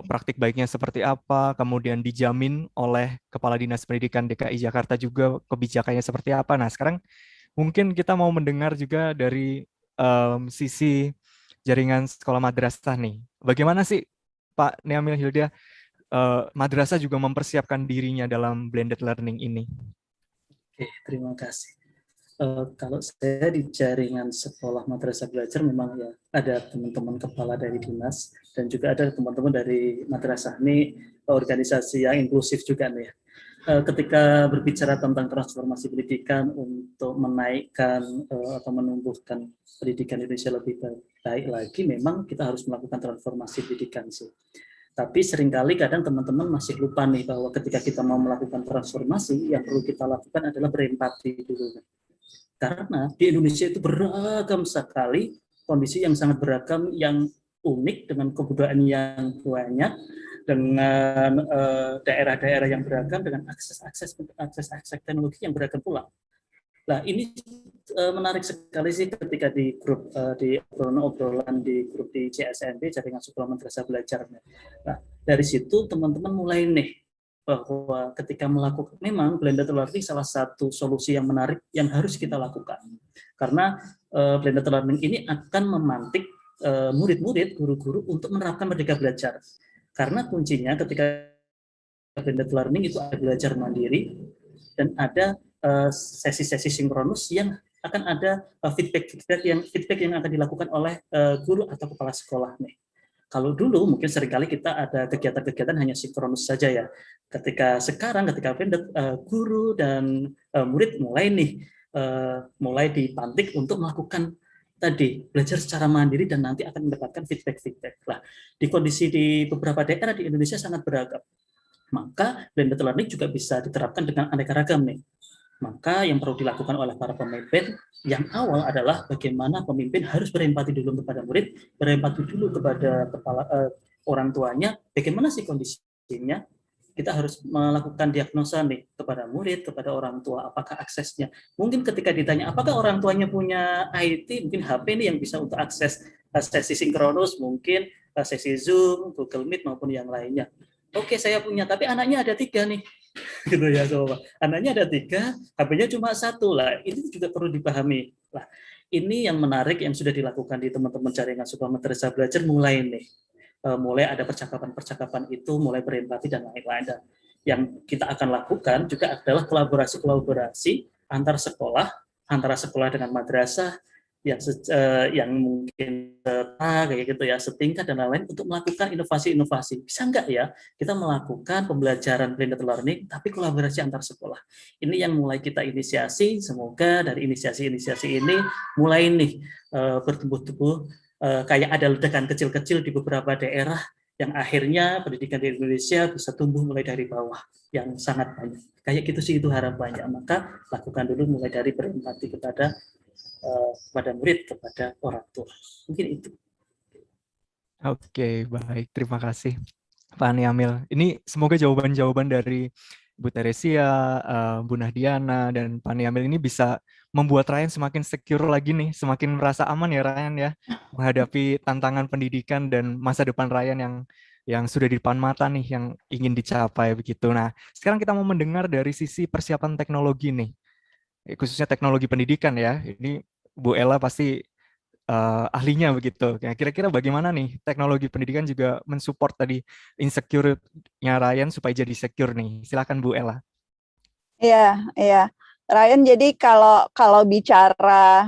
praktik baiknya seperti apa, kemudian dijamin oleh Kepala Dinas Pendidikan DKI Jakarta juga kebijakannya seperti apa. Nah, sekarang mungkin kita mau mendengar juga dari sisi jaringan sekolah madrasah nih. Bagaimana sih Pak Niamil Hilda, madrasah juga mempersiapkan dirinya dalam blended learning ini? Oke, terima kasih. Kalau saya di jaringan sekolah madrasah belajar memang ya ada teman-teman kepala dari dinas dan juga ada teman-teman dari madrasah. Ini organisasi yang inklusif juga nih ya. Ketika berbicara tentang transformasi pendidikan untuk menaikkan atau menumbuhkan pendidikan Indonesia lebih baik lagi, memang kita harus melakukan transformasi pendidikan sih. Tapi seringkali kadang teman-teman masih lupa nih bahwa ketika kita mau melakukan transformasi, yang perlu kita lakukan adalah berempati dulu. Karena di Indonesia itu beragam sekali, kondisi yang sangat beragam, yang unik dengan kebudayaan yang banyak, dengan daerah-daerah yang beragam, dengan akses teknologi yang beragam pula. Nah, ini menarik sekali sih ketika di grup di obrolan di grup di CSNB, Jaringan Sekolah Madrasah Belajar. Nah, dari situ teman-teman mulai nih bahwa ketika melakukan, memang blended learning salah satu solusi yang menarik yang harus kita lakukan. Karena blended learning ini akan memantik murid-murid, guru-guru untuk menerapkan Merdeka Belajar. Karena kuncinya ketika blended learning itu ada belajar mandiri dan ada sesi-sesi sinkronus yang akan ada feedback yang akan dilakukan oleh guru atau kepala sekolah nih. Kalau dulu mungkin seringkali kita ada kegiatan-kegiatan hanya sinkronus saja ya. Ketika blended, guru dan murid mulai dipantik untuk melakukan tadi belajar secara mandiri dan nanti akan mendapatkan feedback. Lah, di kondisi di beberapa daerah di Indonesia sangat beragam. Maka blended learning juga bisa diterapkan dengan aneka ragam nih. Maka yang perlu dilakukan oleh para pemimpin yang awal adalah bagaimana pemimpin harus berempati dulu kepada murid, berempati dulu kepada orang tuanya, bagaimana sih kondisinya. Kita harus melakukan diagnosa nih kepada murid, kepada orang tua, apakah aksesnya. Mungkin ketika ditanya apakah orang tuanya punya IT, mungkin HP nih yang bisa untuk akses sesi sinkronus, mungkin sesi Zoom, Google Meet maupun yang lainnya. Oke, saya punya, tapi anaknya ada 3 nih. Gitu ya, Sobat. Anaknya ada 3, HP-nya cuma 1 lah. Ini juga perlu dipahami. Lah, ini yang menarik yang sudah dilakukan di teman-teman Jaringan Sekolah Madrasah Belajar mulai nih. Mulai ada percakapan-percakapan itu, mulai berempati dan lain-lain. Dan yang kita akan lakukan juga adalah kolaborasi antar sekolah, antara sekolah dengan madrasah, yang mungkin kayak gitu ya, setingkat dan lain-lain untuk melakukan inovasi-inovasi. Bisa nggak ya kita melakukan pembelajaran blended learning tapi kolaborasi antar sekolah? Ini yang mulai kita inisiasi. Semoga dari inisiasi ini mulai nih bertumbuh-tumbuh kayak ada ledakan kecil-kecil di beberapa daerah yang akhirnya pendidikan di Indonesia bisa tumbuh mulai dari bawah yang sangat banyak. Kayak gitu sih itu harapannya. Maka lakukan dulu mulai dari berempati kepada murid, kepada orang tua. Mungkin itu. Oke, baik. Terima kasih, Pak Niamil. Ini semoga jawaban-jawaban dari Bu Teresia, Bu Nahdiana, dan Pak Niamil ini bisa membuat Ryan semakin secure lagi nih, semakin merasa aman ya Ryan ya, menghadapi tantangan pendidikan dan masa depan Ryan yang sudah di depan mata nih, yang ingin dicapai begitu. Nah, sekarang kita mau mendengar dari sisi persiapan teknologi nih, khususnya teknologi pendidikan ya. Ini Bu Ella pasti ahlinya begitu. Ya, kira-kira bagaimana nih teknologi pendidikan juga mensupport tadi insecure-nya Ryan supaya jadi secure nih. Silakan Bu Ella. Iya. Ryan, jadi kalau bicara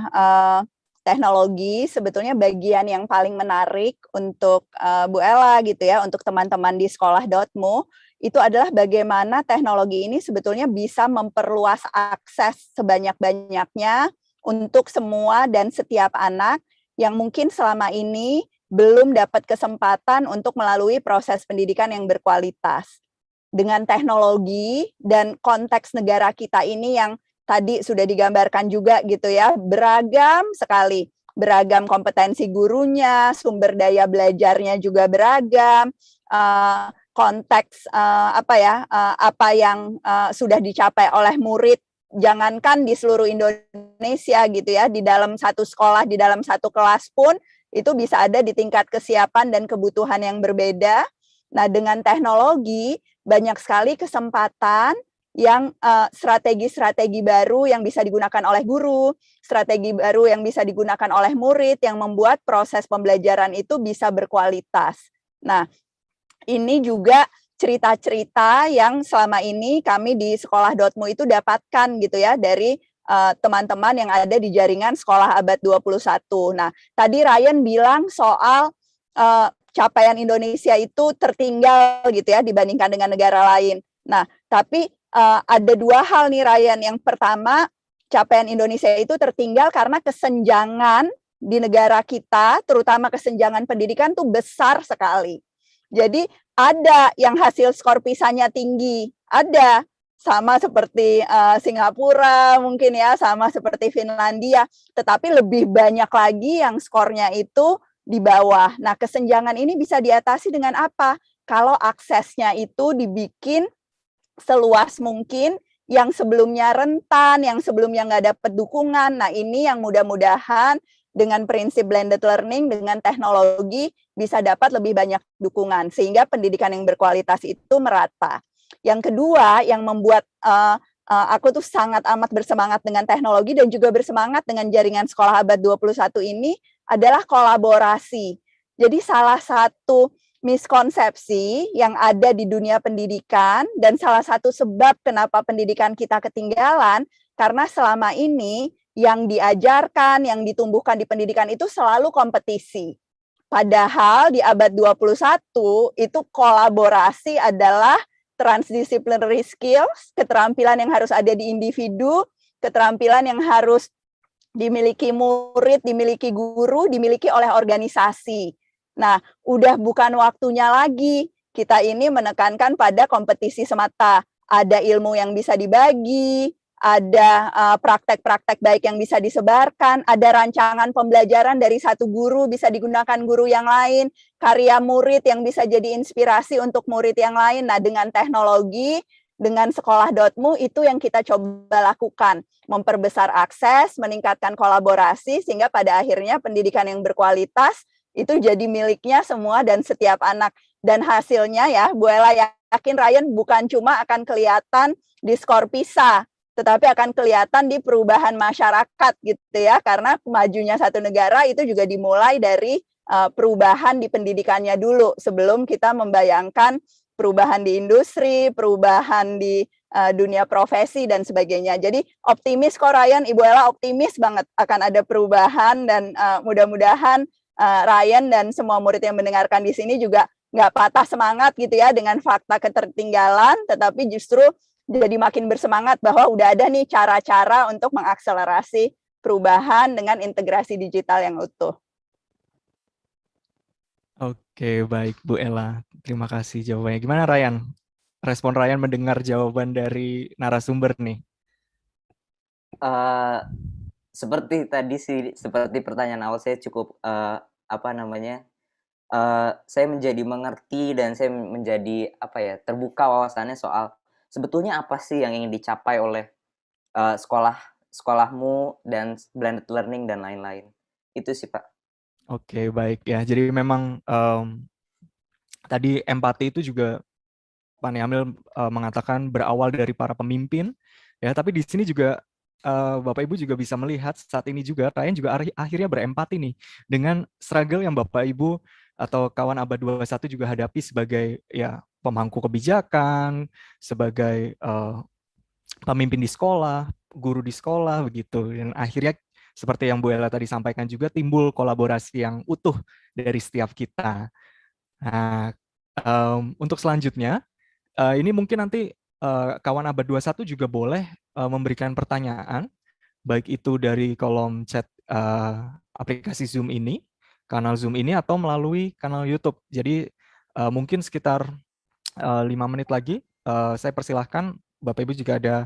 teknologi, sebetulnya bagian yang paling menarik untuk Bu Ella gitu ya, untuk teman-teman di sekolah.mu, itu adalah bagaimana teknologi ini sebetulnya bisa memperluas akses sebanyak-banyaknya untuk semua dan setiap anak yang mungkin selama ini belum dapat kesempatan untuk melalui proses pendidikan yang berkualitas. Dengan teknologi dan konteks negara kita ini yang tadi sudah digambarkan juga gitu ya, beragam sekali. Beragam kompetensi gurunya, sumber daya belajarnya juga beragam, konteks apa yang sudah dicapai oleh murid, jangankan di seluruh Indonesia gitu ya, di dalam satu sekolah, di dalam satu kelas pun itu bisa ada di tingkat kesiapan dan kebutuhan yang berbeda. Nah, dengan teknologi banyak sekali kesempatan yang strategi-strategi baru yang bisa digunakan oleh guru, strategi baru yang bisa digunakan oleh murid yang membuat proses pembelajaran itu bisa berkualitas. Nah, ini juga cerita-cerita yang selama ini kami di sekolah.mu itu dapatkan gitu ya dari teman-teman yang ada di jaringan Sekolah Abad 21. Nah, tadi Ryan bilang soal capaian Indonesia itu tertinggal gitu ya dibandingkan dengan negara lain. Nah, tapi ada 2 hal nih Ryan. Yang pertama, capaian Indonesia itu tertinggal karena kesenjangan di negara kita, terutama kesenjangan pendidikan tuh besar sekali. Jadi ada yang hasil skor PISA-nya tinggi, ada sama seperti Singapura mungkin ya, sama seperti Finlandia, tetapi lebih banyak lagi yang skornya itu di bawah. Nah, kesenjangan ini bisa diatasi dengan apa? kalau aksesnya itu dibikin seluas mungkin, yang sebelumnya rentan, yang sebelumnya nggak dapat dukungan. Nah, ini yang mudah-mudahan dengan prinsip blended learning, dengan teknologi, bisa dapat lebih banyak dukungan, sehingga pendidikan yang berkualitas itu merata. Yang kedua, yang membuat aku tuh sangat amat bersemangat dengan teknologi dan juga bersemangat dengan jaringan sekolah abad 21 ini adalah kolaborasi. Jadi salah satu miskonsepsi yang ada di dunia pendidikan dan salah satu sebab kenapa pendidikan kita ketinggalan karena selama ini yang diajarkan, yang ditumbuhkan di pendidikan itu selalu kompetisi. Padahal di abad 21 itu kolaborasi adalah transdisciplinary skills, keterampilan yang harus ada di individu, keterampilan yang harus dimiliki murid, dimiliki guru, dimiliki oleh organisasi. Nah, udah bukan waktunya lagi kita ini menekankan pada kompetisi semata. Ada ilmu yang bisa dibagi, ada praktek-praktek baik yang bisa disebarkan, ada rancangan pembelajaran dari satu guru bisa digunakan guru yang lain, karya murid yang bisa jadi inspirasi untuk murid yang lain. Nah, dengan teknologi, dengan sekolah.mu itu yang kita coba lakukan, memperbesar akses, meningkatkan kolaborasi, sehingga pada akhirnya pendidikan yang berkualitas itu jadi miliknya semua dan setiap anak. Dan hasilnya ya, Bu Ella yakin Ryan bukan cuma akan kelihatan di skor PISA, tetapi akan kelihatan di perubahan masyarakat gitu ya, karena majunya satu negara itu juga dimulai dari perubahan di pendidikannya dulu, sebelum kita membayangkan perubahan di industri, perubahan di dunia profesi dan sebagainya. Jadi optimis kok Ryan, Ibu Ella optimis banget akan ada perubahan dan mudah-mudahan Ryan dan semua murid yang mendengarkan di sini juga nggak patah semangat gitu ya dengan fakta ketertinggalan, tetapi justru jadi makin bersemangat bahwa udah ada nih cara-cara untuk mengakselerasi perubahan dengan integrasi digital yang utuh. Oke, baik Bu Ella. Terima kasih jawabannya. Gimana Ryan? Respon Ryan mendengar jawaban dari narasumber nih. Seperti tadi sih, seperti pertanyaan awal saya cukup saya menjadi mengerti dan saya menjadi terbuka wawasannya soal sebetulnya apa sih yang ingin dicapai oleh sekolahmu dan blended learning dan lain-lain. Itu sih Pak. Oke, baik ya. Jadi memang tadi empati itu juga Pak Niamil mengatakan berawal dari para pemimpin ya, tapi di sini juga Bapak Ibu juga bisa melihat saat ini juga Ryan juga akhirnya berempati nih dengan struggle yang Bapak Ibu atau kawan abad 21 juga hadapi sebagai ya pemangku kebijakan, sebagai pemimpin di sekolah, guru di sekolah begitu. Dan akhirnya seperti yang Bu Ella tadi sampaikan juga timbul kolaborasi yang utuh dari setiap kita. Nah, untuk selanjutnya ini mungkin nanti kawan abad 21 juga boleh memberikan pertanyaan, baik itu dari kolom chat aplikasi Zoom ini, kanal Zoom ini, atau melalui kanal YouTube. Jadi mungkin sekitar 5 menit lagi, saya persilahkan Bapak Ibu juga ada,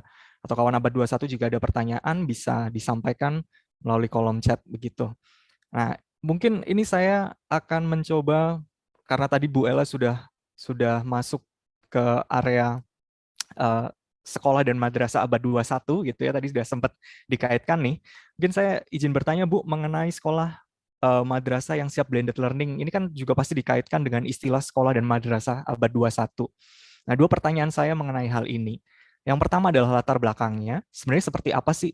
atau kawan abad 21 juga ada pertanyaan, bisa disampaikan melalui kolom chat begitu. Nah, mungkin ini saya akan mencoba, karena tadi Bu Ella sudah masuk ke area sekolah dan madrasah abad 21 gitu ya, tadi sudah sempat dikaitkan nih. Mungkin saya izin bertanya Bu mengenai sekolah madrasah yang siap blended learning. Ini kan juga pasti dikaitkan dengan istilah sekolah dan madrasah abad 21. Nah, 2 pertanyaan saya mengenai hal ini. Yang pertama adalah latar belakangnya. Sebenarnya seperti apa sih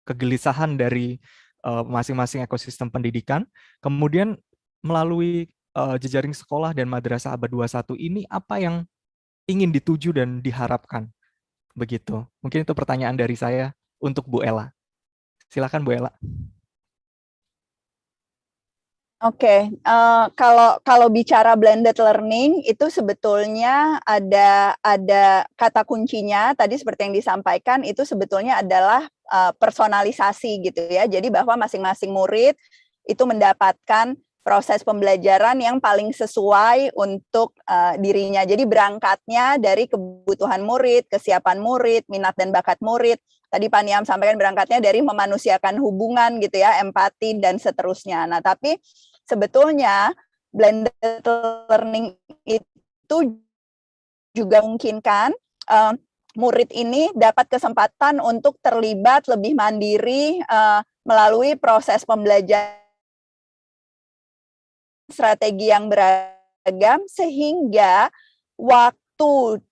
kegelisahan dari masing-masing ekosistem pendidikan? Kemudian melalui jejaring sekolah dan madrasah abad 21 ini apa yang ingin dituju dan diharapkan? Begitu. Mungkin itu pertanyaan dari saya untuk Bu Ella. Silakan Bu Ella. Oke, kalau bicara blended learning itu sebetulnya ada kata kuncinya tadi seperti yang disampaikan itu sebetulnya adalah personalisasi gitu ya. Jadi bahwa masing-masing murid itu mendapatkan proses pembelajaran yang paling sesuai untuk dirinya. Jadi berangkatnya dari kebutuhan murid, kesiapan murid, minat dan bakat murid. Tadi Pak Niam sampaikan berangkatnya dari memanusiakan hubungan gitu ya, empati dan seterusnya. Nah, tapi sebetulnya blended learning itu juga memungkinkan murid ini dapat kesempatan untuk terlibat lebih mandiri melalui proses pembelajaran strategi yang beragam sehingga waktu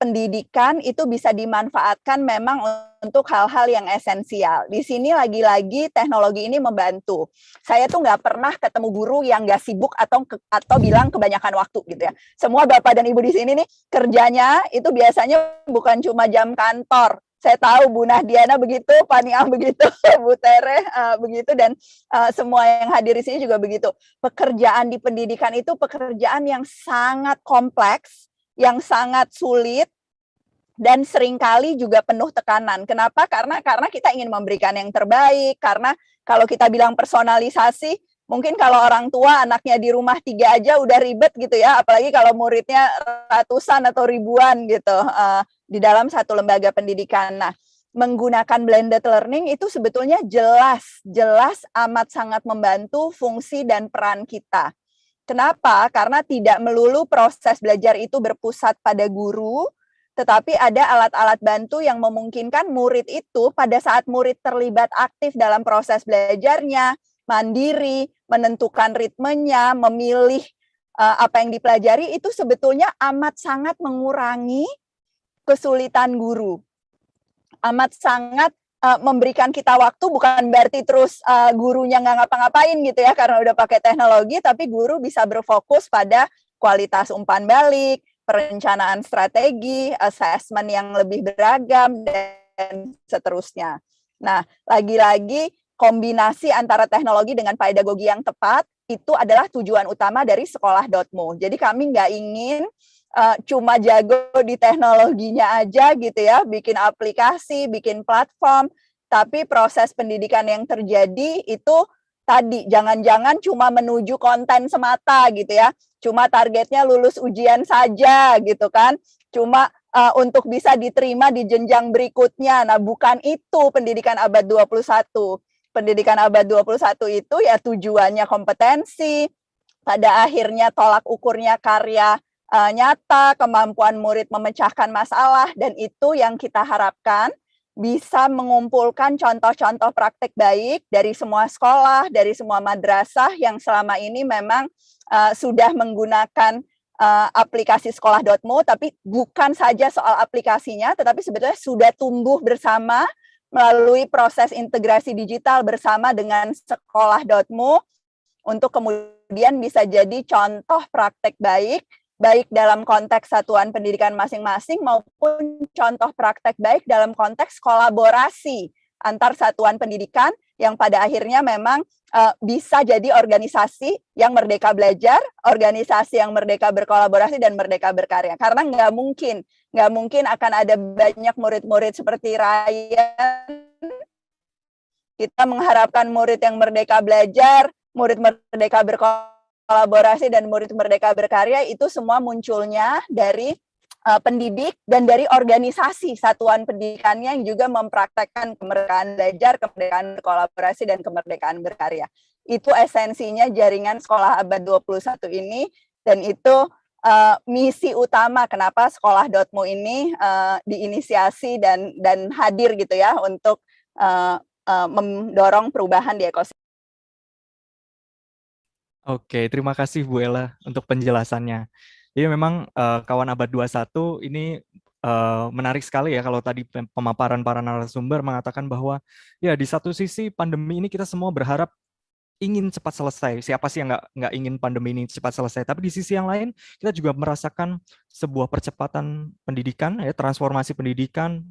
pendidikan itu bisa dimanfaatkan memang untuk hal-hal yang esensial. Di sini lagi-lagi teknologi ini membantu. Saya tuh nggak pernah ketemu guru yang nggak sibuk atau bilang kebanyakan waktu gitu ya. Semua bapak dan ibu di sini nih kerjanya itu biasanya bukan cuma jam kantor. Saya tahu Bu Nahdiana begitu, Pak Niam begitu, Bu Tere begitu, dan semua yang hadir di sini juga begitu. Pekerjaan di pendidikan itu pekerjaan yang sangat kompleks, yang sangat sulit, dan seringkali juga penuh tekanan. Kenapa? Karena kita ingin memberikan yang terbaik, karena kalau kita bilang personalisasi, mungkin kalau orang tua anaknya di rumah 3 aja udah ribet gitu ya, apalagi kalau muridnya ratusan atau ribuan gitu di dalam satu lembaga pendidikan. Nah, menggunakan blended learning itu sebetulnya jelas amat sangat membantu fungsi dan peran kita. Kenapa? Karena tidak melulu proses belajar itu berpusat pada guru, tetapi ada alat-alat bantu yang memungkinkan murid itu pada saat murid terlibat aktif dalam proses belajarnya, mandiri, menentukan ritmenya, memilih apa yang dipelajari, itu sebetulnya amat sangat mengurangi kesulitan guru. Amat sangat memberikan kita waktu, bukan berarti terus gurunya nggak ngapa-ngapain gitu ya karena udah pakai teknologi, tapi guru bisa berfokus pada kualitas umpan balik, perencanaan strategi, assessment yang lebih beragam, dan seterusnya. Nah, lagi-lagi kombinasi antara teknologi dengan pedagogi yang tepat itu adalah tujuan utama dari sekolah.mu. Jadi kami nggak ingin cuma jago di teknologinya aja gitu ya, bikin aplikasi, bikin platform, tapi proses pendidikan yang terjadi itu tadi jangan-jangan cuma menuju konten semata gitu ya, cuma targetnya lulus ujian saja gitu kan, cuma untuk bisa diterima di jenjang berikutnya. Nah, bukan itu pendidikan abad 21. Pendidikan abad 21 itu ya tujuannya kompetensi, pada akhirnya tolak ukurnya karya nyata, kemampuan murid memecahkan masalah, dan itu yang kita harapkan bisa mengumpulkan contoh-contoh praktek baik dari semua sekolah, dari semua madrasah yang selama ini memang sudah menggunakan aplikasi sekolah.mu, tapi bukan saja soal aplikasinya, tetapi sebetulnya sudah tumbuh bersama melalui proses integrasi digital bersama dengan sekolah.mu untuk kemudian bisa jadi contoh praktek baik dalam konteks satuan pendidikan masing-masing maupun contoh praktek baik dalam konteks kolaborasi antar satuan pendidikan yang pada akhirnya memang bisa jadi organisasi yang merdeka belajar, organisasi yang merdeka berkolaborasi dan merdeka berkarya. Karena nggak mungkin akan ada banyak murid-murid seperti Ryan. Kita mengharapkan murid yang merdeka belajar, murid merdeka berkolaborasi, dan murid merdeka berkarya itu semua munculnya dari pendidik dan dari organisasi satuan pendidikannya yang juga mempraktekkan kemerdekaan belajar, kemerdekaan berkolaborasi, dan kemerdekaan berkarya. Itu esensinya jaringan sekolah abad 21 ini, dan itu misi utama kenapa sekolah.mu ini diinisiasi dan hadir gitu ya untuk mendorong perubahan di ekosistem. Oke, terima kasih Bu Ella untuk penjelasannya. Jadi memang kawan abad 21 ini menarik sekali ya kalau tadi pemaparan para narasumber mengatakan bahwa ya di satu sisi pandemi ini kita semua berharap ingin cepat selesai. Siapa sih yang nggak ingin pandemi ini cepat selesai? Tapi di sisi yang lain kita juga merasakan sebuah percepatan pendidikan, ya, transformasi pendidikan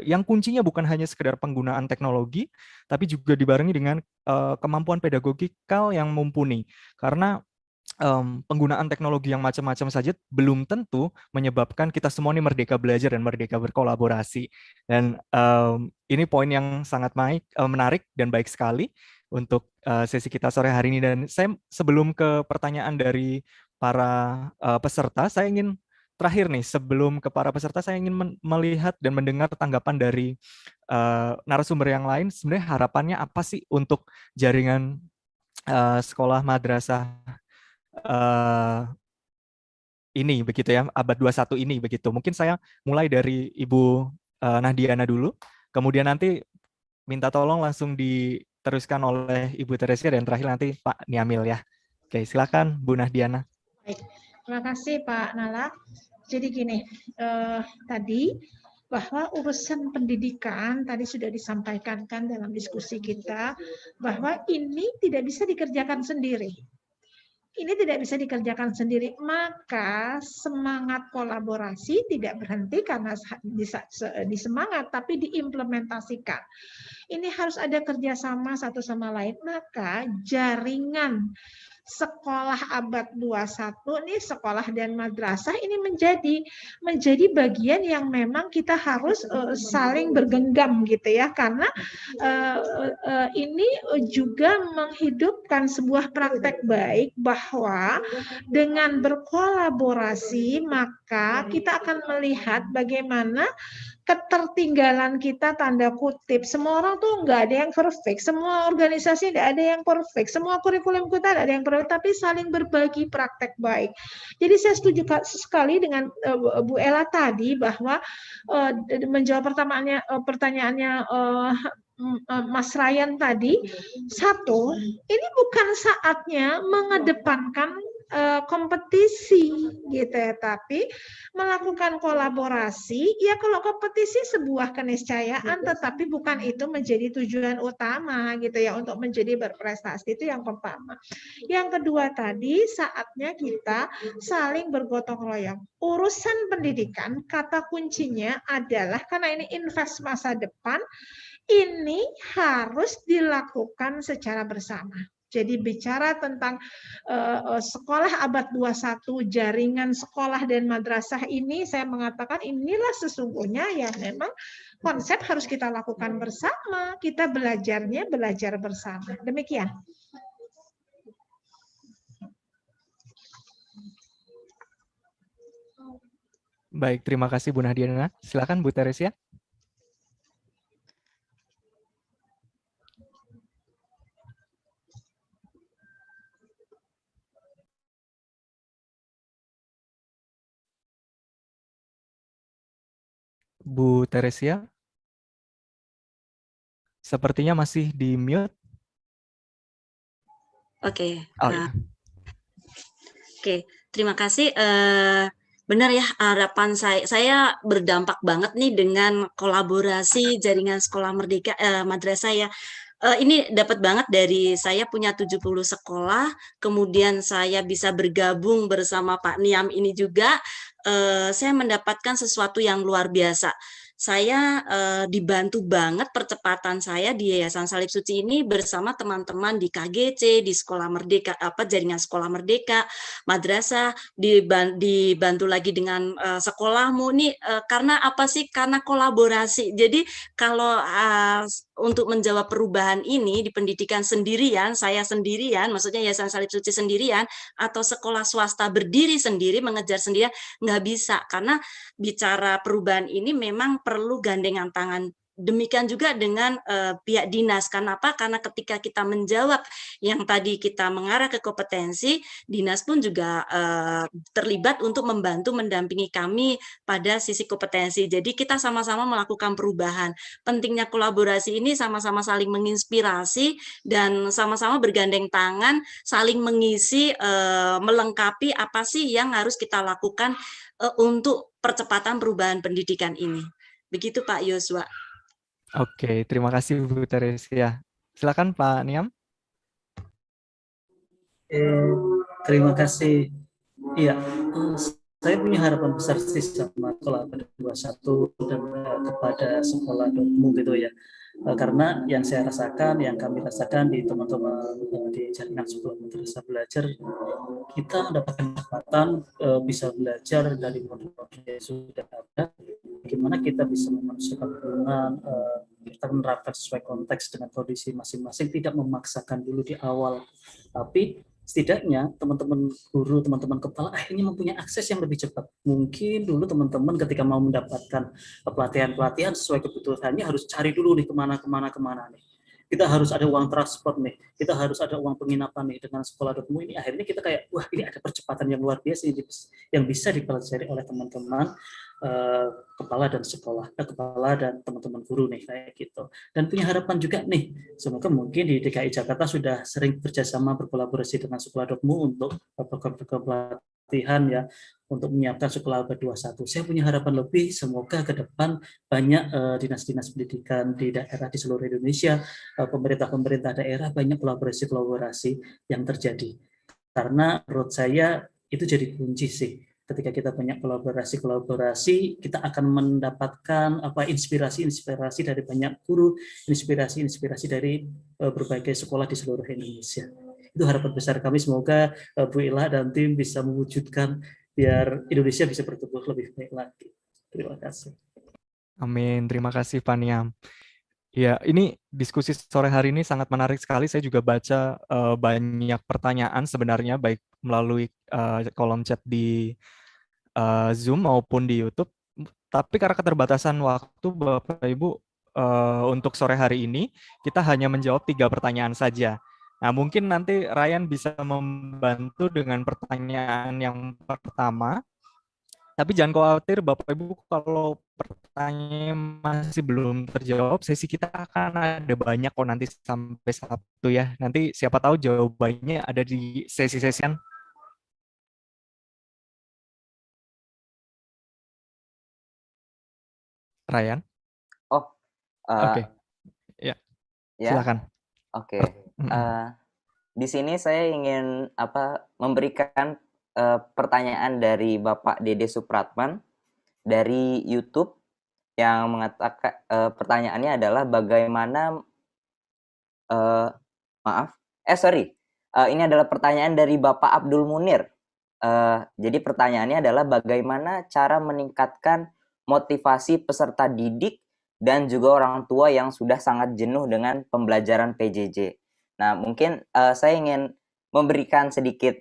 yang kuncinya bukan hanya sekedar penggunaan teknologi, tapi juga dibarengi dengan kemampuan pedagogikal yang mumpuni. Karena penggunaan teknologi yang macam-macam saja belum tentu menyebabkan kita semua ini merdeka belajar dan merdeka berkolaborasi. Dan ini poin yang sangat menarik dan baik sekali untuk sesi kita sore hari ini. Dan saya sebelum ke pertanyaan dari para peserta, saya ingin terakhir nih, sebelum ke para peserta, saya ingin melihat dan mendengar tanggapan dari narasumber yang lain. Sebenarnya harapannya apa sih untuk jaringan sekolah madrasah ini begitu ya, abad 21 ini begitu. Mungkin saya mulai dari Ibu Nahdiana dulu, kemudian nanti minta tolong langsung diteruskan oleh Ibu Teresia dan terakhir nanti Pak Niamil ya. Oke, silakan Bu Nahdiana. Baik, terima kasih Pak Nala. Jadi gini, tadi bahwa urusan pendidikan tadi sudah disampaikan kan dalam diskusi kita bahwa ini tidak bisa dikerjakan sendiri. Ini tidak bisa dikerjakan sendiri, maka semangat kolaborasi tidak berhenti karena disemangat, tapi diimplementasikan. Ini harus ada kerjasama satu sama lain, maka jaringan sekolah abad 21 nih, sekolah dan madrasah ini menjadi bagian yang memang kita harus saling bergenggam gitu ya, karena ini juga menghidupkan sebuah praktek baik bahwa dengan berkolaborasi maka kita akan melihat bagaimana ketertinggalan kita tanda kutip. Semua orang tuh nggak ada yang perfect, semua organisasi nggak ada yang perfect, semua kurikulum kita nggak ada yang perfect, tapi saling berbagi praktek baik. Jadi saya setuju sekali dengan Bu Ella tadi bahwa menjawab pertanyaannya Mas Ryan tadi, satu, ini bukan saatnya mengedepankan kompetisi gitu ya, tapi melakukan kolaborasi. Ya kalau kompetisi sebuah keniscayaan, tetapi bukan itu menjadi tujuan utama gitu ya untuk menjadi berprestasi. Itu yang pertama. Yang kedua tadi, saatnya kita saling bergotong royong. Urusan pendidikan, kata kuncinya adalah karena ini invest masa depan, ini harus dilakukan secara bersama. Jadi bicara tentang sekolah abad 21, jaringan sekolah dan madrasah ini, saya mengatakan inilah sesungguhnya yang memang konsep harus kita lakukan bersama, kita belajarnya belajar bersama. Demikian. Baik, terima kasih Bu Nahdiana. Silakan Bu Teresia. Bu Teresia, sepertinya masih di mute. Oke, Oh, oke, terima kasih. Benar ya, harapan saya berdampak banget nih dengan kolaborasi jaringan sekolah merdeka madrasah ya. Ini dapat banget dari saya punya 70 sekolah, kemudian saya bisa bergabung bersama Pak Niam ini juga, saya mendapatkan sesuatu yang luar biasa. Saya dibantu banget percepatan saya di Yayasan Salib Suci ini bersama teman-teman di KGC, di Sekolah Merdeka, jaringan Sekolah Merdeka, madrasah, dibantu lagi dengan sekolahmu nih, karena apa sih? Karena kolaborasi. Jadi kalau untuk menjawab perubahan ini di pendidikan sendirian, saya sendirian, maksudnya Yayasan Salib Suci sendirian, atau sekolah swasta berdiri sendiri, mengejar sendirian, nggak bisa, karena bicara perubahan ini memang perlu gandengan tangan. Demikian juga dengan pihak dinas. Kenapa? Karena ketika kita menjawab yang tadi kita mengarah ke kompetensi, dinas pun juga terlibat untuk membantu mendampingi kami pada sisi kompetensi. Jadi kita sama-sama melakukan perubahan. Pentingnya kolaborasi ini sama-sama saling menginspirasi dan sama-sama bergandeng tangan, saling mengisi, melengkapi apa sih yang harus kita lakukan untuk percepatan perubahan pendidikan ini. Begitu Pak Yosua. Oke, terima kasih Bu Teresia. Silakan Pak Niam. Terima kasih. Iya, saya punya harapan besar sih sama sekolah abad 21 dan kepada sekolah umum gitu ya. Karena yang saya rasakan, yang kami rasakan di teman-teman di jaringan sekolah madrasah belajar, kita mendapatkan kesempatan bisa belajar dari modul-modul yang sudah ada, bagaimana kita bisa memanusiakan hubungan, kita menerapkan sesuai konteks dengan kondisi masing-masing, tidak memaksakan dulu di awal, tapi setidaknya teman-teman guru, teman-teman kepala akhirnya mempunyai akses yang lebih cepat. Mungkin dulu teman-teman ketika mau mendapatkan pelatihan-pelatihan sesuai kebutuhannya harus cari dulu nih kemana nih. kita harus ada uang transport nih, kita harus ada uang penginapan nih dengan sekolah.mu ini, akhirnya kita kayak wah ini ada percepatan yang luar biasa yang bisa dipelajari oleh teman-teman kepala dan teman-teman guru nih kayak gitu. Dan punya harapan juga nih, semoga mungkin di DKI Jakarta sudah sering bekerjasama berkolaborasi dengan sekolah.mu untuk program-program pelatihan ya, untuk menyiapkan sekolah abad 21. Saya punya harapan lebih, semoga ke depan banyak dinas-dinas pendidikan di daerah di seluruh Indonesia, pemerintah-pemerintah daerah banyak kolaborasi-kolaborasi yang terjadi. Karena menurut saya itu jadi kunci sih. Ketika kita banyak kolaborasi, kita akan mendapatkan inspirasi dari banyak guru, inspirasi dari berbagai sekolah di seluruh Indonesia. Itu harapan besar kami, semoga Bu Ila dan tim bisa mewujudkan biar Indonesia bisa bertumbuh lebih baik lagi. Terima kasih. Amin, terima kasih Pak Niam. Ya, ini diskusi sore hari ini sangat menarik sekali. Saya juga baca banyak pertanyaan sebenarnya, baik melalui kolom chat di Zoom maupun di YouTube. Tapi karena keterbatasan waktu, Bapak Ibu, untuk sore hari ini, kita hanya menjawab 3 pertanyaan saja. Nah, mungkin nanti Ryan bisa membantu dengan pertanyaan yang pertama. Tapi jangan khawatir Bapak Ibu, kalau pertanyaan masih belum terjawab, sesi kita akan ada banyak kok nanti sampai Sabtu ya. Nanti siapa tahu jawabannya ada di sesi-sesian. Ryan? Oh, Oke. Ya, ya, silakan. oke. Di sini saya ingin memberikan pertanyaan dari Bapak Dede Supratman dari YouTube yang mengatakan pertanyaannya adalah bagaimana ini adalah pertanyaan dari Bapak Abdul Munir. Jadi pertanyaannya adalah bagaimana cara meningkatkan motivasi peserta didik dan juga orang tua yang sudah sangat jenuh dengan pembelajaran PJJ. Nah, mungkin saya ingin memberikan sedikit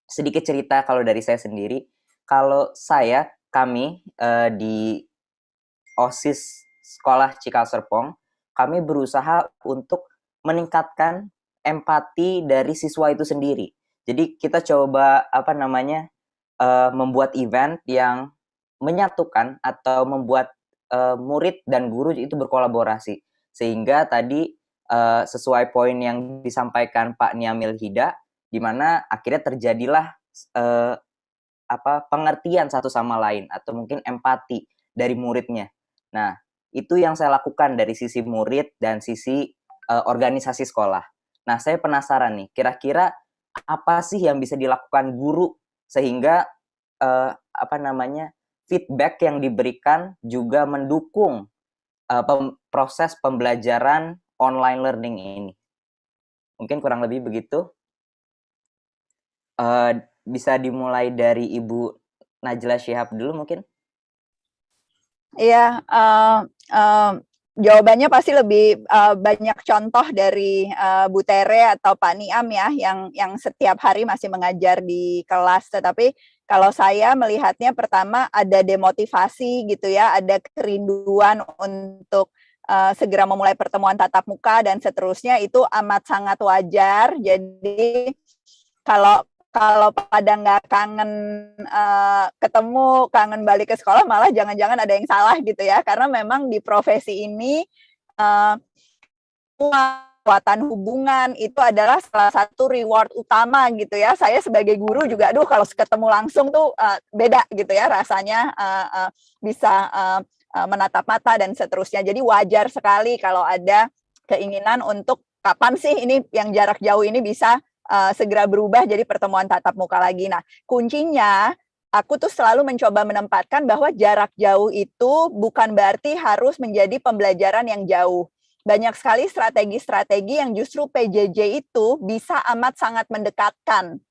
sedikit cerita kalau dari saya sendiri. Kalau kami di OSIS Sekolah Cikal Serpong, kami berusaha untuk meningkatkan empati dari siswa itu sendiri. Jadi kita coba membuat event yang menyatukan atau membuat murid dan guru itu berkolaborasi, sehingga tadi sesuai poin yang disampaikan Pak Niamil Hida, di mana akhirnya terjadilah pengertian satu sama lain atau mungkin empati dari muridnya. Nah, itu yang saya lakukan dari sisi murid dan sisi organisasi sekolah. Nah, saya penasaran nih, kira-kira apa sih yang bisa dilakukan guru sehingga feedback yang diberikan juga mendukung proses pembelajaran online learning ini. Mungkin kurang lebih begitu. Bisa dimulai dari Ibu Najla Shihab dulu mungkin. Iya, jawabannya pasti lebih banyak contoh dari Bu Tere atau Pak Niam ya, yang setiap hari masih mengajar di kelas. Tetapi kalau saya melihatnya pertama ada demotivasi gitu ya, ada kerinduan untuk segera memulai pertemuan tatap muka dan seterusnya, itu amat sangat wajar. Jadi kalau pada nggak kangen ketemu, kangen balik ke sekolah, malah jangan-jangan ada yang salah gitu ya, karena memang di profesi ini kekuatan hubungan itu adalah salah satu reward utama gitu ya. Saya sebagai guru juga, kalau ketemu langsung tuh beda gitu ya rasanya, bisa menatap mata dan seterusnya. Jadi wajar sekali kalau ada keinginan untuk kapan sih ini yang jarak jauh ini bisa segera berubah jadi pertemuan tatap muka lagi. Nah, kuncinya aku tuh selalu mencoba menempatkan bahwa jarak jauh itu bukan berarti harus menjadi pembelajaran yang jauh. Banyak sekali strategi-strategi yang justru PJJ itu bisa amat sangat mendekatkan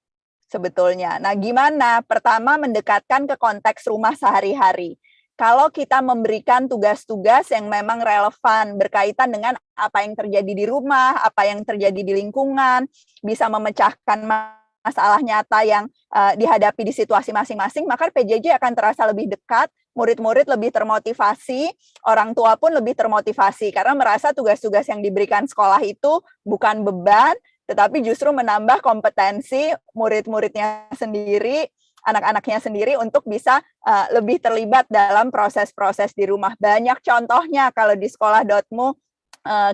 sebetulnya. Nah, gimana? Pertama, mendekatkan ke konteks rumah sehari-hari. Kalau kita memberikan tugas-tugas yang memang relevan berkaitan dengan apa yang terjadi di rumah, apa yang terjadi di lingkungan, bisa memecahkan masalah nyata yang dihadapi di situasi masing-masing, maka PJJ akan terasa lebih dekat, murid-murid lebih termotivasi, orang tua pun lebih termotivasi karena merasa tugas-tugas yang diberikan sekolah itu bukan beban, tetapi justru menambah kompetensi murid-muridnya sendiri, anak-anaknya sendiri untuk bisa lebih terlibat dalam proses-proses di rumah. Banyak contohnya kalau di sekolah.mu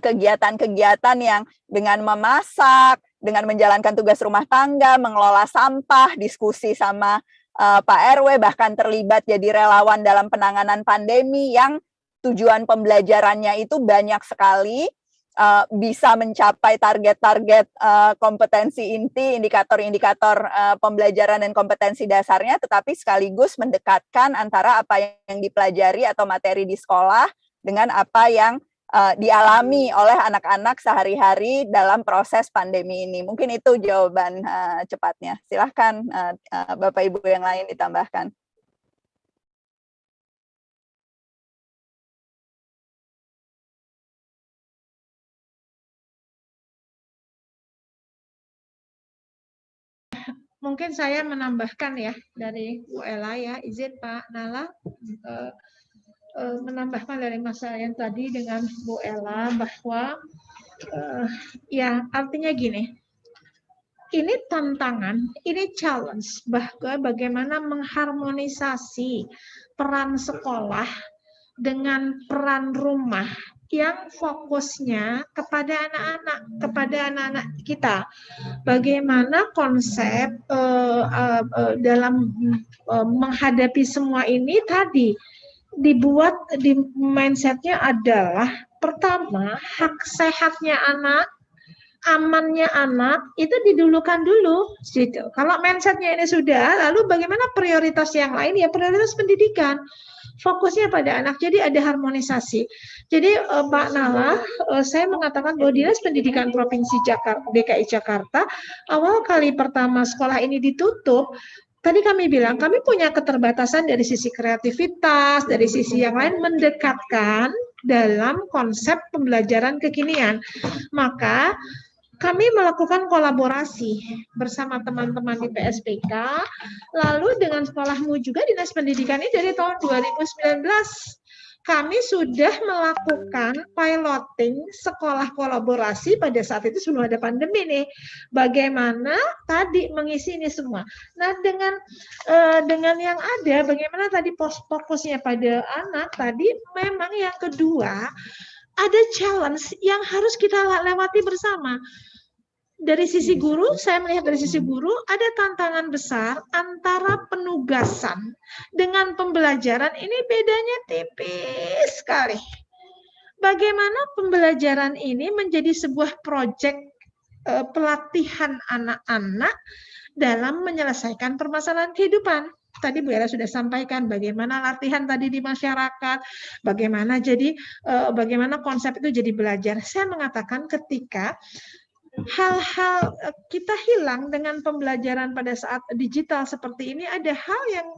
kegiatan-kegiatan yang dengan memasak, dengan menjalankan tugas rumah tangga, mengelola sampah, diskusi sama Pak RW, bahkan terlibat jadi relawan dalam penanganan pandemi yang tujuan pembelajarannya itu banyak sekali, bisa mencapai target-target kompetensi inti, indikator-indikator pembelajaran dan kompetensi dasarnya, tetapi sekaligus mendekatkan antara apa yang dipelajari atau materi di sekolah dengan apa yang dialami oleh anak-anak sehari-hari dalam proses pandemi ini. Mungkin itu jawaban cepatnya. Silahkan Bapak Ibu yang lain ditambahkan. Mungkin saya menambahkan ya dari Bu Ella ya, izin Pak Nala menambahkan dari Mas Ryan tadi dengan Bu Ella bahwa ya artinya gini, ini tantangan, ini challenge bahwa bagaimana mengharmonisasi peran sekolah dengan peran rumah yang fokusnya kepada anak-anak kita. Bagaimana konsep dalam menghadapi semua ini tadi dibuat di mindsetnya adalah pertama hak sehatnya anak, amannya anak itu didulukan dulu gitu. Kalau mindsetnya ini sudah, lalu bagaimana prioritas yang lain ya prioritas pendidikan. Fokusnya pada anak, jadi ada harmonisasi. Jadi Pak Nala, saya mengatakan bahwa Dinas Pendidikan Provinsi DKI Jakarta awal kali pertama sekolah ini ditutup, tadi kami bilang kami punya keterbatasan dari sisi kreativitas, dari sisi yang lain mendekatkan dalam konsep pembelajaran kekinian. Maka kami melakukan kolaborasi bersama teman-teman di PSPK, lalu dengan sekolahmu juga Dinas Pendidikan ini dari tahun 2019. Kami sudah melakukan piloting sekolah kolaborasi pada saat itu sebelum ada pandemi nih. Bagaimana tadi mengisi ini semua. Nah dengan yang ada, bagaimana tadi fokusnya pada anak tadi memang yang kedua, ada challenge yang harus kita lewati bersama. Dari sisi guru, saya melihat dari sisi guru, ada tantangan besar antara penugasan dengan pembelajaran, ini bedanya tipis sekali. Bagaimana pembelajaran ini menjadi sebuah proyek pelatihan anak-anak dalam menyelesaikan permasalahan kehidupan. Tadi Bu Ella sudah sampaikan bagaimana latihan tadi di masyarakat, bagaimana bagaimana konsep itu jadi belajar. Saya mengatakan ketika hal-hal kita hilang dengan pembelajaran pada saat digital seperti ini, ada hal yang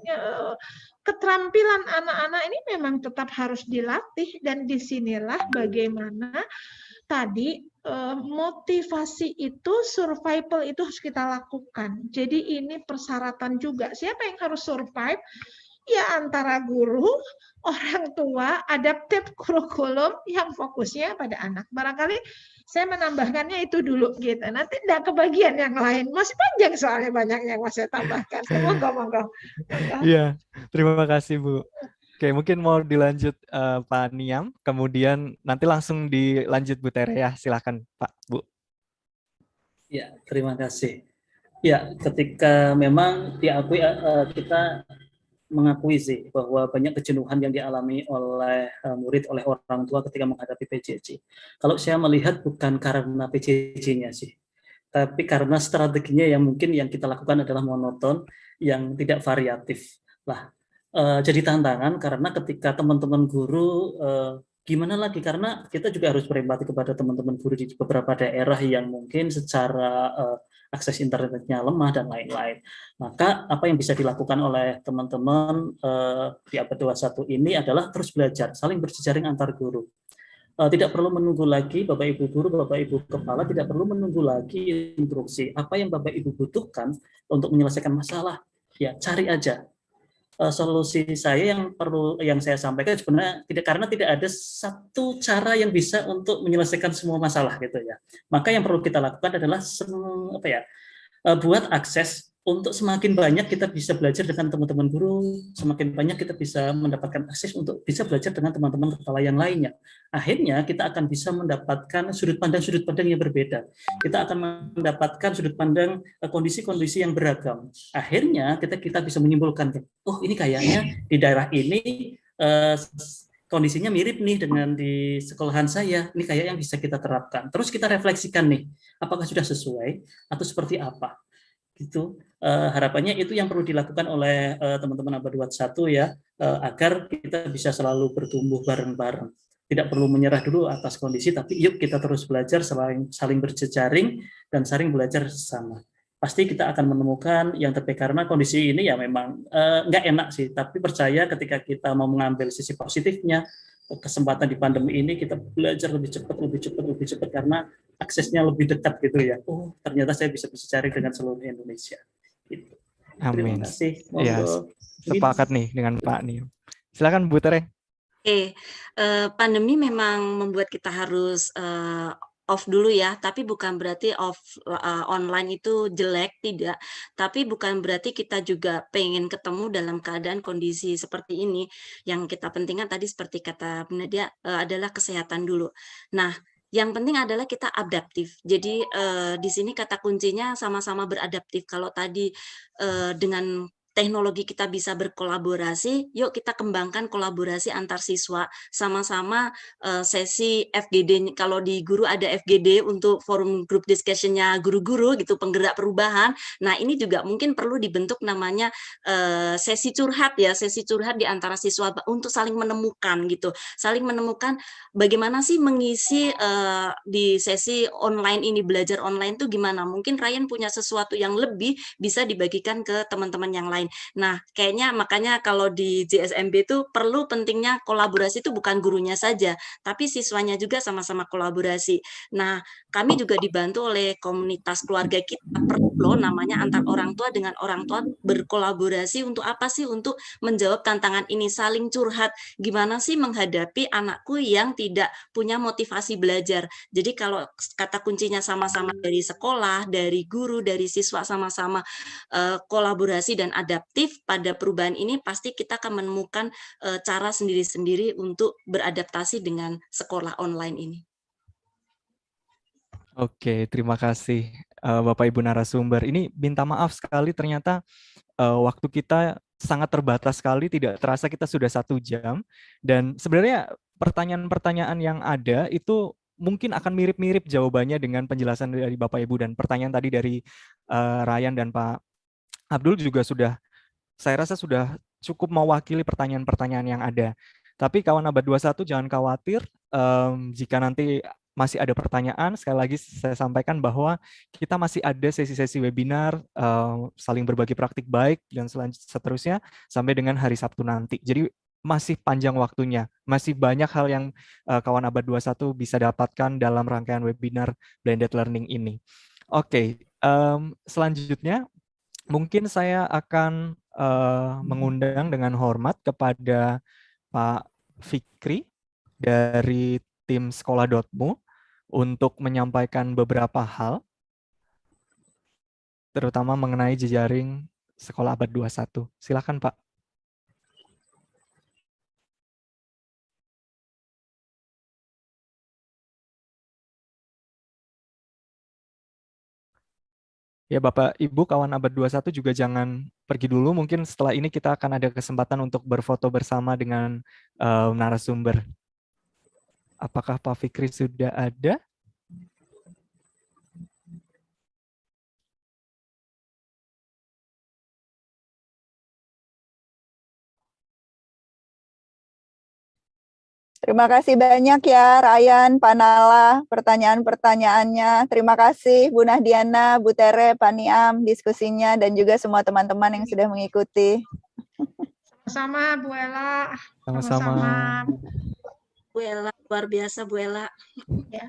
keterampilan anak-anak ini memang tetap harus dilatih, dan disinilah bagaimana tadi motivasi itu, survival itu harus kita lakukan. Jadi ini persyaratan juga. Siapa yang harus survive? Ya antara guru, orang tua, adaptive kurikulum yang fokusnya pada anak. Barangkali saya menambahkannya itu dulu gitu. Nanti tidak kebagian yang lain. Masih panjang soalnya banyak yang mau saya tambahkan. Monggo. Iya, terima kasih Bu. Oke, mungkin mau dilanjut Pak Niam, kemudian nanti langsung dilanjut Bu Tere ya. Silakan Pak, Bu. Ya, terima kasih. Ya, ketika memang diakui kita mengakui sih bahwa banyak kejenuhan yang dialami oleh murid, oleh orang tua ketika menghadapi PJJ. Kalau saya melihat bukan karena PJJ-nya sih, tapi karena strateginya yang mungkin yang kita lakukan adalah monoton, yang tidak variatif. Lah, jadi tantangan karena ketika teman-teman guru gimana lagi, karena kita juga harus berempati kepada teman-teman guru di beberapa daerah yang mungkin secara akses internetnya lemah dan lain-lain. Maka apa yang bisa dilakukan oleh teman-teman di abad 21 ini adalah terus belajar, saling berjejaring antar guru. Tidak perlu menunggu lagi Bapak Ibu guru, Bapak Ibu kepala, tidak perlu menunggu lagi instruksi. Apa yang Bapak Ibu butuhkan untuk menyelesaikan masalah, ya cari aja. solusi saya yang saya sampaikan sebenarnya karena tidak ada satu cara yang bisa untuk menyelesaikan semua masalah gitu ya. Maka yang perlu kita lakukan adalah buat akses untuk semakin banyak kita bisa belajar dengan teman-teman guru, semakin banyak kita bisa mendapatkan akses untuk bisa belajar dengan teman-teman kepala yang lainnya. Akhirnya kita akan bisa mendapatkan sudut pandang yang berbeda. Kita akan mendapatkan sudut pandang kondisi-kondisi yang beragam. Akhirnya kita bisa menyimpulkan, oh ini kayaknya di daerah ini kondisinya mirip nih dengan di sekolahan saya. Ini kayak yang bisa kita terapkan. Terus kita refleksikan nih, apakah sudah sesuai atau seperti apa. Gitu. Harapannya itu yang perlu dilakukan oleh teman-teman abad 21 ya, agar kita bisa selalu bertumbuh bareng-bareng. Tidak perlu menyerah dulu atas kondisi, tapi yuk kita terus belajar, saling berjejaring dan saling belajar sama. Pasti kita akan menemukan yang terbaik, karena kondisi ini ya memang nggak enak sih, tapi percaya ketika kita mau mengambil sisi positifnya, kesempatan di pandemi ini kita belajar lebih cepat karena aksesnya lebih dekat gitu ya. Oh, ternyata saya bisa cari dengan seluruh Indonesia. Gitu. Amin. Terima kasih. Ya, sepakat nih dengan Pak Niam. Silakan Bu Tere. Pandemi memang membuat kita harus off dulu ya, tapi bukan berarti online itu jelek, tidak. Tapi bukan berarti kita juga pengen ketemu dalam keadaan kondisi seperti ini. Yang kita pentingkan tadi seperti kata Bu Nadia adalah kesehatan dulu. Nah, yang penting adalah kita adaptif. Jadi di sini kata kuncinya sama-sama beradaptif. Kalau tadi dengan teknologi kita bisa berkolaborasi, yuk kita kembangkan kolaborasi antar siswa, sama-sama sesi FGD, kalau di guru ada FGD untuk forum group discussion-nya guru-guru gitu, penggerak perubahan. Nah ini juga mungkin perlu dibentuk namanya sesi curhat ya, sesi curhat di antara siswa untuk saling menemukan gitu, saling menemukan bagaimana sih mengisi di sesi online ini, belajar online tuh gimana, mungkin Ryan punya sesuatu yang lebih bisa dibagikan ke teman-teman yang lain. Nah, kayaknya makanya kalau di JSMB itu perlu pentingnya kolaborasi, itu bukan gurunya saja, tapi siswanya juga sama-sama kolaborasi. Nah, kami juga dibantu oleh komunitas keluarga kita, perlu loh namanya antar orang tua dengan orang tua berkolaborasi untuk apa sih? Untuk menjawab tantangan ini, saling curhat. Gimana sih menghadapi anakku yang tidak punya motivasi belajar? Jadi kalau kata kuncinya sama-sama dari sekolah, dari guru, dari siswa, sama-sama kolaborasi dan adaptif pada perubahan ini, pasti kita akan menemukan cara sendiri-sendiri untuk beradaptasi dengan sekolah online ini. Oke, terima kasih Bapak Ibu narasumber. Ini minta maaf sekali, ternyata waktu kita sangat terbatas sekali, tidak terasa kita sudah 1 jam. Dan sebenarnya pertanyaan-pertanyaan yang ada itu mungkin akan mirip-mirip jawabannya dengan penjelasan dari Bapak Ibu, dan pertanyaan tadi dari Ryan dan Pak Abdul juga saya rasa sudah cukup mewakili pertanyaan-pertanyaan yang ada. Tapi kawan abad 21 jangan khawatir, jika nanti masih ada pertanyaan, sekali lagi saya sampaikan bahwa kita masih ada sesi-sesi webinar, saling berbagi praktik baik, dan seterusnya sampai dengan hari Sabtu nanti. Jadi masih panjang waktunya, masih banyak hal yang kawan abad 21 bisa dapatkan dalam rangkaian webinar blended learning ini. Oke, selanjutnya mungkin saya akan mengundang dengan hormat kepada Pak Fikri dari tim sekolah.mu untuk menyampaikan beberapa hal, terutama mengenai jejaring sekolah abad 21. Silakan Pak. Ya Bapak Ibu kawan abad 21 juga jangan pergi dulu, mungkin setelah ini kita akan ada kesempatan untuk berfoto bersama dengan narasumber. Apakah Pak Fikri sudah ada? Terima kasih banyak ya Ryan, Pak Nala, pertanyaan-pertanyaannya. Terima kasih Bu Nahdiana, Bu Tere, Pak Niam, diskusinya, dan juga semua teman-teman yang sudah mengikuti. Sama Bu Ella. Sama-sama. Bu Ella, luar biasa Bu Ella. Ya.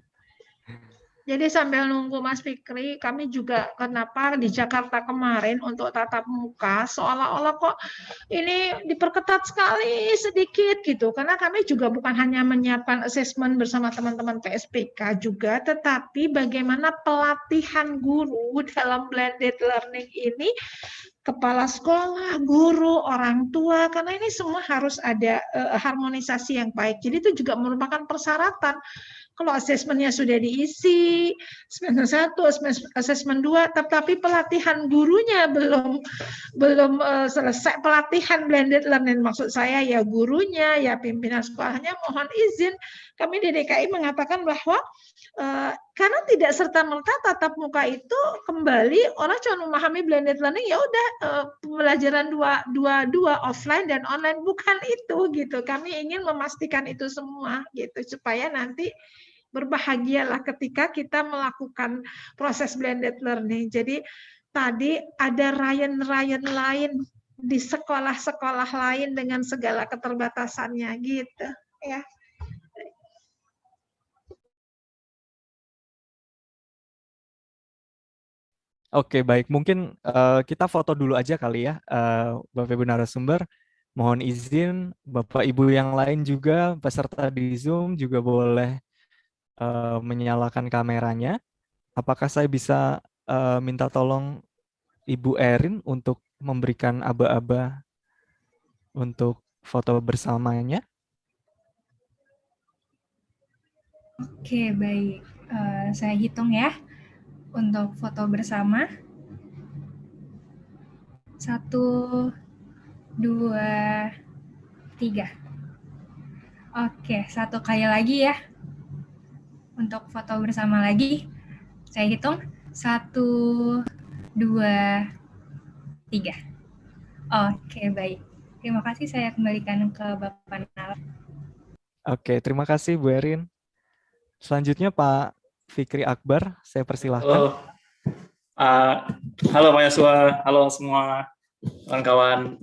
Jadi sambil nunggu Mas Fikri, kami juga kenapa di Jakarta kemarin untuk tatap muka seolah-olah kok ini diperketat sekali sedikit gitu. Karena kami juga bukan hanya menyiapkan asesmen bersama teman-teman PSPK juga, tetapi bagaimana pelatihan guru dalam blended learning ini, kepala sekolah, guru, orang tua, karena ini semua harus ada harmonisasi yang baik. Jadi itu juga merupakan persyaratan. Kalau asesmennya sudah diisi, asesmen 1, asesmen 2, tetapi pelatihan gurunya belum selesai. Pelatihan blended learning, maksud saya ya gurunya, ya pimpinan sekolahnya mohon izin. Kami di DKI mengatakan bahwa karena tidak serta-merta tatap muka itu kembali orang cuma memahami blended learning, ya udah pembelajaran dua offline dan online, bukan itu gitu. Kami ingin memastikan itu semua gitu supaya nanti berbahagialah ketika kita melakukan proses blended learning. Jadi tadi ada Ryan lain di sekolah-sekolah lain dengan segala keterbatasannya gitu ya. Oke, baik. Mungkin kita foto dulu aja kali ya, Bapak Ibu narasumber. Mohon izin, Bapak Ibu yang lain juga, peserta di Zoom juga boleh menyalakan kameranya. Apakah saya bisa minta tolong Ibu Erin untuk memberikan aba-aba untuk foto bersamanya? Oke, baik. Saya hitung ya untuk foto bersama. 1, 2, 3. Oke, 1 kali lagi ya. Untuk foto bersama lagi, saya hitung 1, 2, 3. Oke, baik. Terima kasih, saya kembalikan ke Bapak Nala. Oke, terima kasih Bu Erin. Selanjutnya Pak Fikri Akbar, saya persilahkan. Halo Pak Yosua, halo semua kawan-kawan,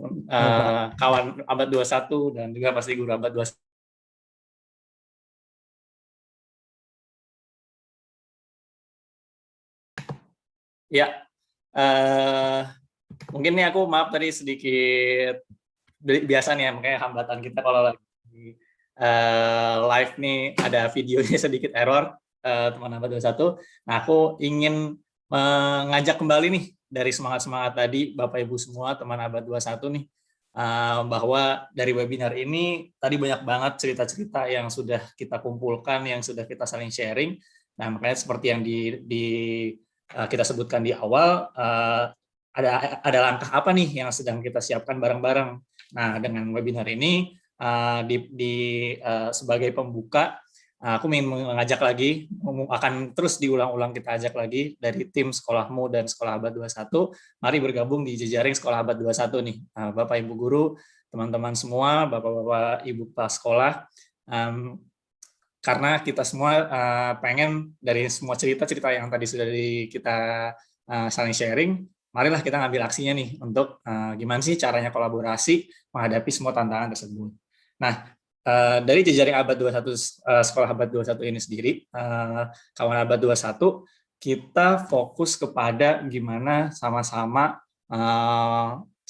kawan abad 21 dan juga pasti guru abad 21. Ya, mungkin nih aku maaf tadi sedikit biasa nih ya, makanya hambatan kita kalau lagi live nih ada videonya sedikit error, teman abad 21. Nah, aku ingin mengajak kembali nih dari semangat-semangat tadi Bapak Ibu semua teman abad 21 nih, bahwa dari webinar ini tadi banyak banget cerita-cerita yang sudah kita kumpulkan, yang sudah kita saling sharing. Nah, makanya seperti yang kita sebutkan di awal, ada langkah apa nih yang sedang kita siapkan bareng-bareng. Nah, dengan webinar ini sebagai pembuka, aku ingin mengajak lagi, akan terus diulang-ulang kita ajak lagi dari tim Sekolahmu dan Sekolah Abad 21, mari bergabung di jejaring Sekolah Abad 21 nih. Bapak Ibu guru, teman-teman semua, Bapak-bapak Ibu kepala sekolah, karena kita semua pengen dari semua cerita-cerita yang tadi sudah kita saling sharing, marilah kita ngambil aksinya nih untuk gimana sih caranya kolaborasi menghadapi semua tantangan tersebut. Nah, dari jejaring abad 21 Sekolah Abad 21 ini sendiri, kawan abad 21, kita fokus kepada gimana sama-sama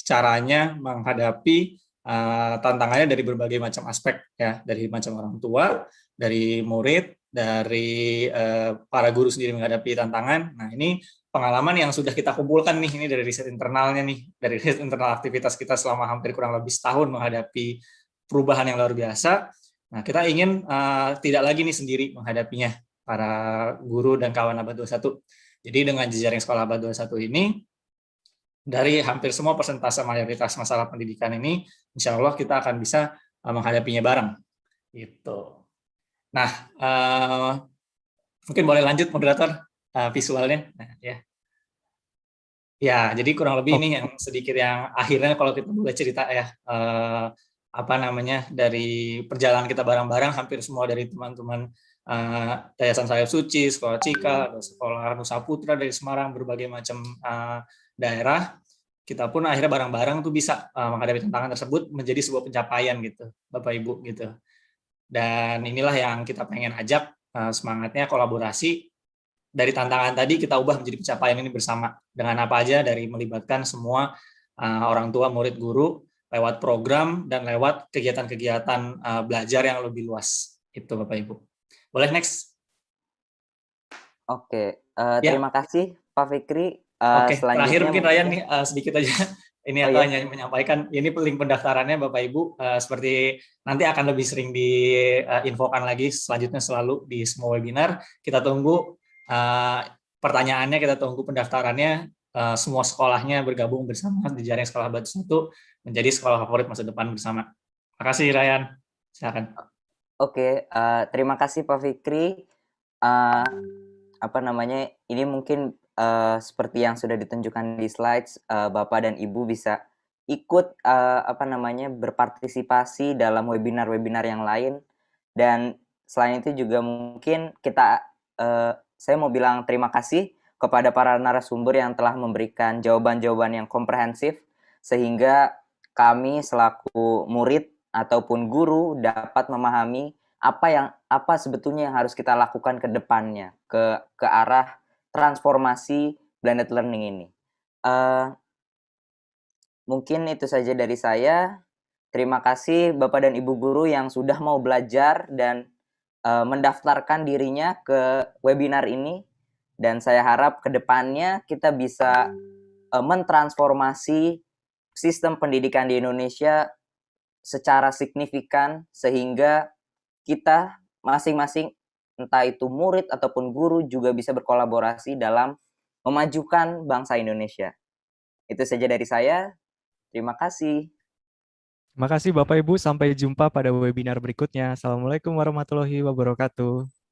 caranya menghadapi tantangannya dari berbagai macam aspek ya, dari macam orang tua, dari murid, dari para guru sendiri menghadapi tantangan. Nah, ini pengalaman yang sudah kita kumpulkan nih, ini dari riset internalnya nih, dari riset internal aktivitas kita selama hampir kurang lebih setahun menghadapi perubahan yang luar biasa. Nah, kita ingin tidak lagi nih sendiri menghadapinya, para guru dan kawan abad 21. Jadi dengan jejaring Sekolah Abad 21 ini, dari hampir semua persentase mayoritas masalah pendidikan ini, insya Allah kita akan bisa menghadapinya bareng. Gitu. Nah, mungkin boleh lanjut moderator visualnya. Nah, ya. Ya, jadi kurang lebih ini yang sedikit yang akhirnya kalau kita boleh cerita ya, dari perjalanan kita bareng-bareng, hampir semua dari teman-teman Yayasan Sayap Suci, Sekolah Cika, Sekolah Nusa Putra dari Semarang, berbagai macam daerah, kita pun akhirnya bareng-bareng tuh bisa menghadapi tantangan tersebut menjadi sebuah pencapaian gitu, Bapak Ibu gitu. Dan inilah yang kita pengen ajak, semangatnya kolaborasi, dari tantangan tadi kita ubah menjadi pencapaian ini bersama. Dengan apa aja, dari melibatkan semua orang tua, murid, guru, lewat program dan lewat kegiatan-kegiatan belajar yang lebih luas. Itu Bapak Ibu. Boleh next? Oke, Ya. terima kasih Pak Fikri. Oke, terakhir Selanjutnya mungkin Ryan nih sedikit aja. Ini Oh, aku iya. hanya menyampaikan, ini link pendaftarannya Bapak Ibu, seperti nanti akan lebih sering diinfokan lagi selanjutnya selalu di semua webinar. Kita tunggu pertanyaannya, kita tunggu pendaftarannya, semua sekolahnya bergabung bersama di Jaring Sekolah Batu 1 menjadi sekolah favorit masa depan bersama. Terima kasih Ryan, silakan. Oke, terima kasih Pak Fikri. Ini mungkin seperti yang sudah ditunjukkan di slides, Bapak dan Ibu bisa ikut berpartisipasi dalam webinar-webinar yang lain. Dan selain itu juga mungkin saya mau bilang terima kasih kepada para narasumber yang telah memberikan jawaban-jawaban yang komprehensif sehingga kami selaku murid ataupun guru dapat memahami apa sebetulnya yang harus kita lakukan ke depannya ke arah transformasi blended learning ini. Mungkin itu saja dari saya. Terima kasih Bapak dan Ibu guru yang sudah mau belajar dan mendaftarkan dirinya ke webinar ini. Dan saya harap ke depannya kita bisa mentransformasi sistem pendidikan di Indonesia secara signifikan sehingga kita masing-masing, entah itu murid ataupun guru, juga bisa berkolaborasi dalam memajukan bangsa Indonesia. Itu saja dari saya. Terima kasih. Terima kasih Bapak Ibu, sampai jumpa pada webinar berikutnya. Assalamualaikum warahmatullahi wabarakatuh.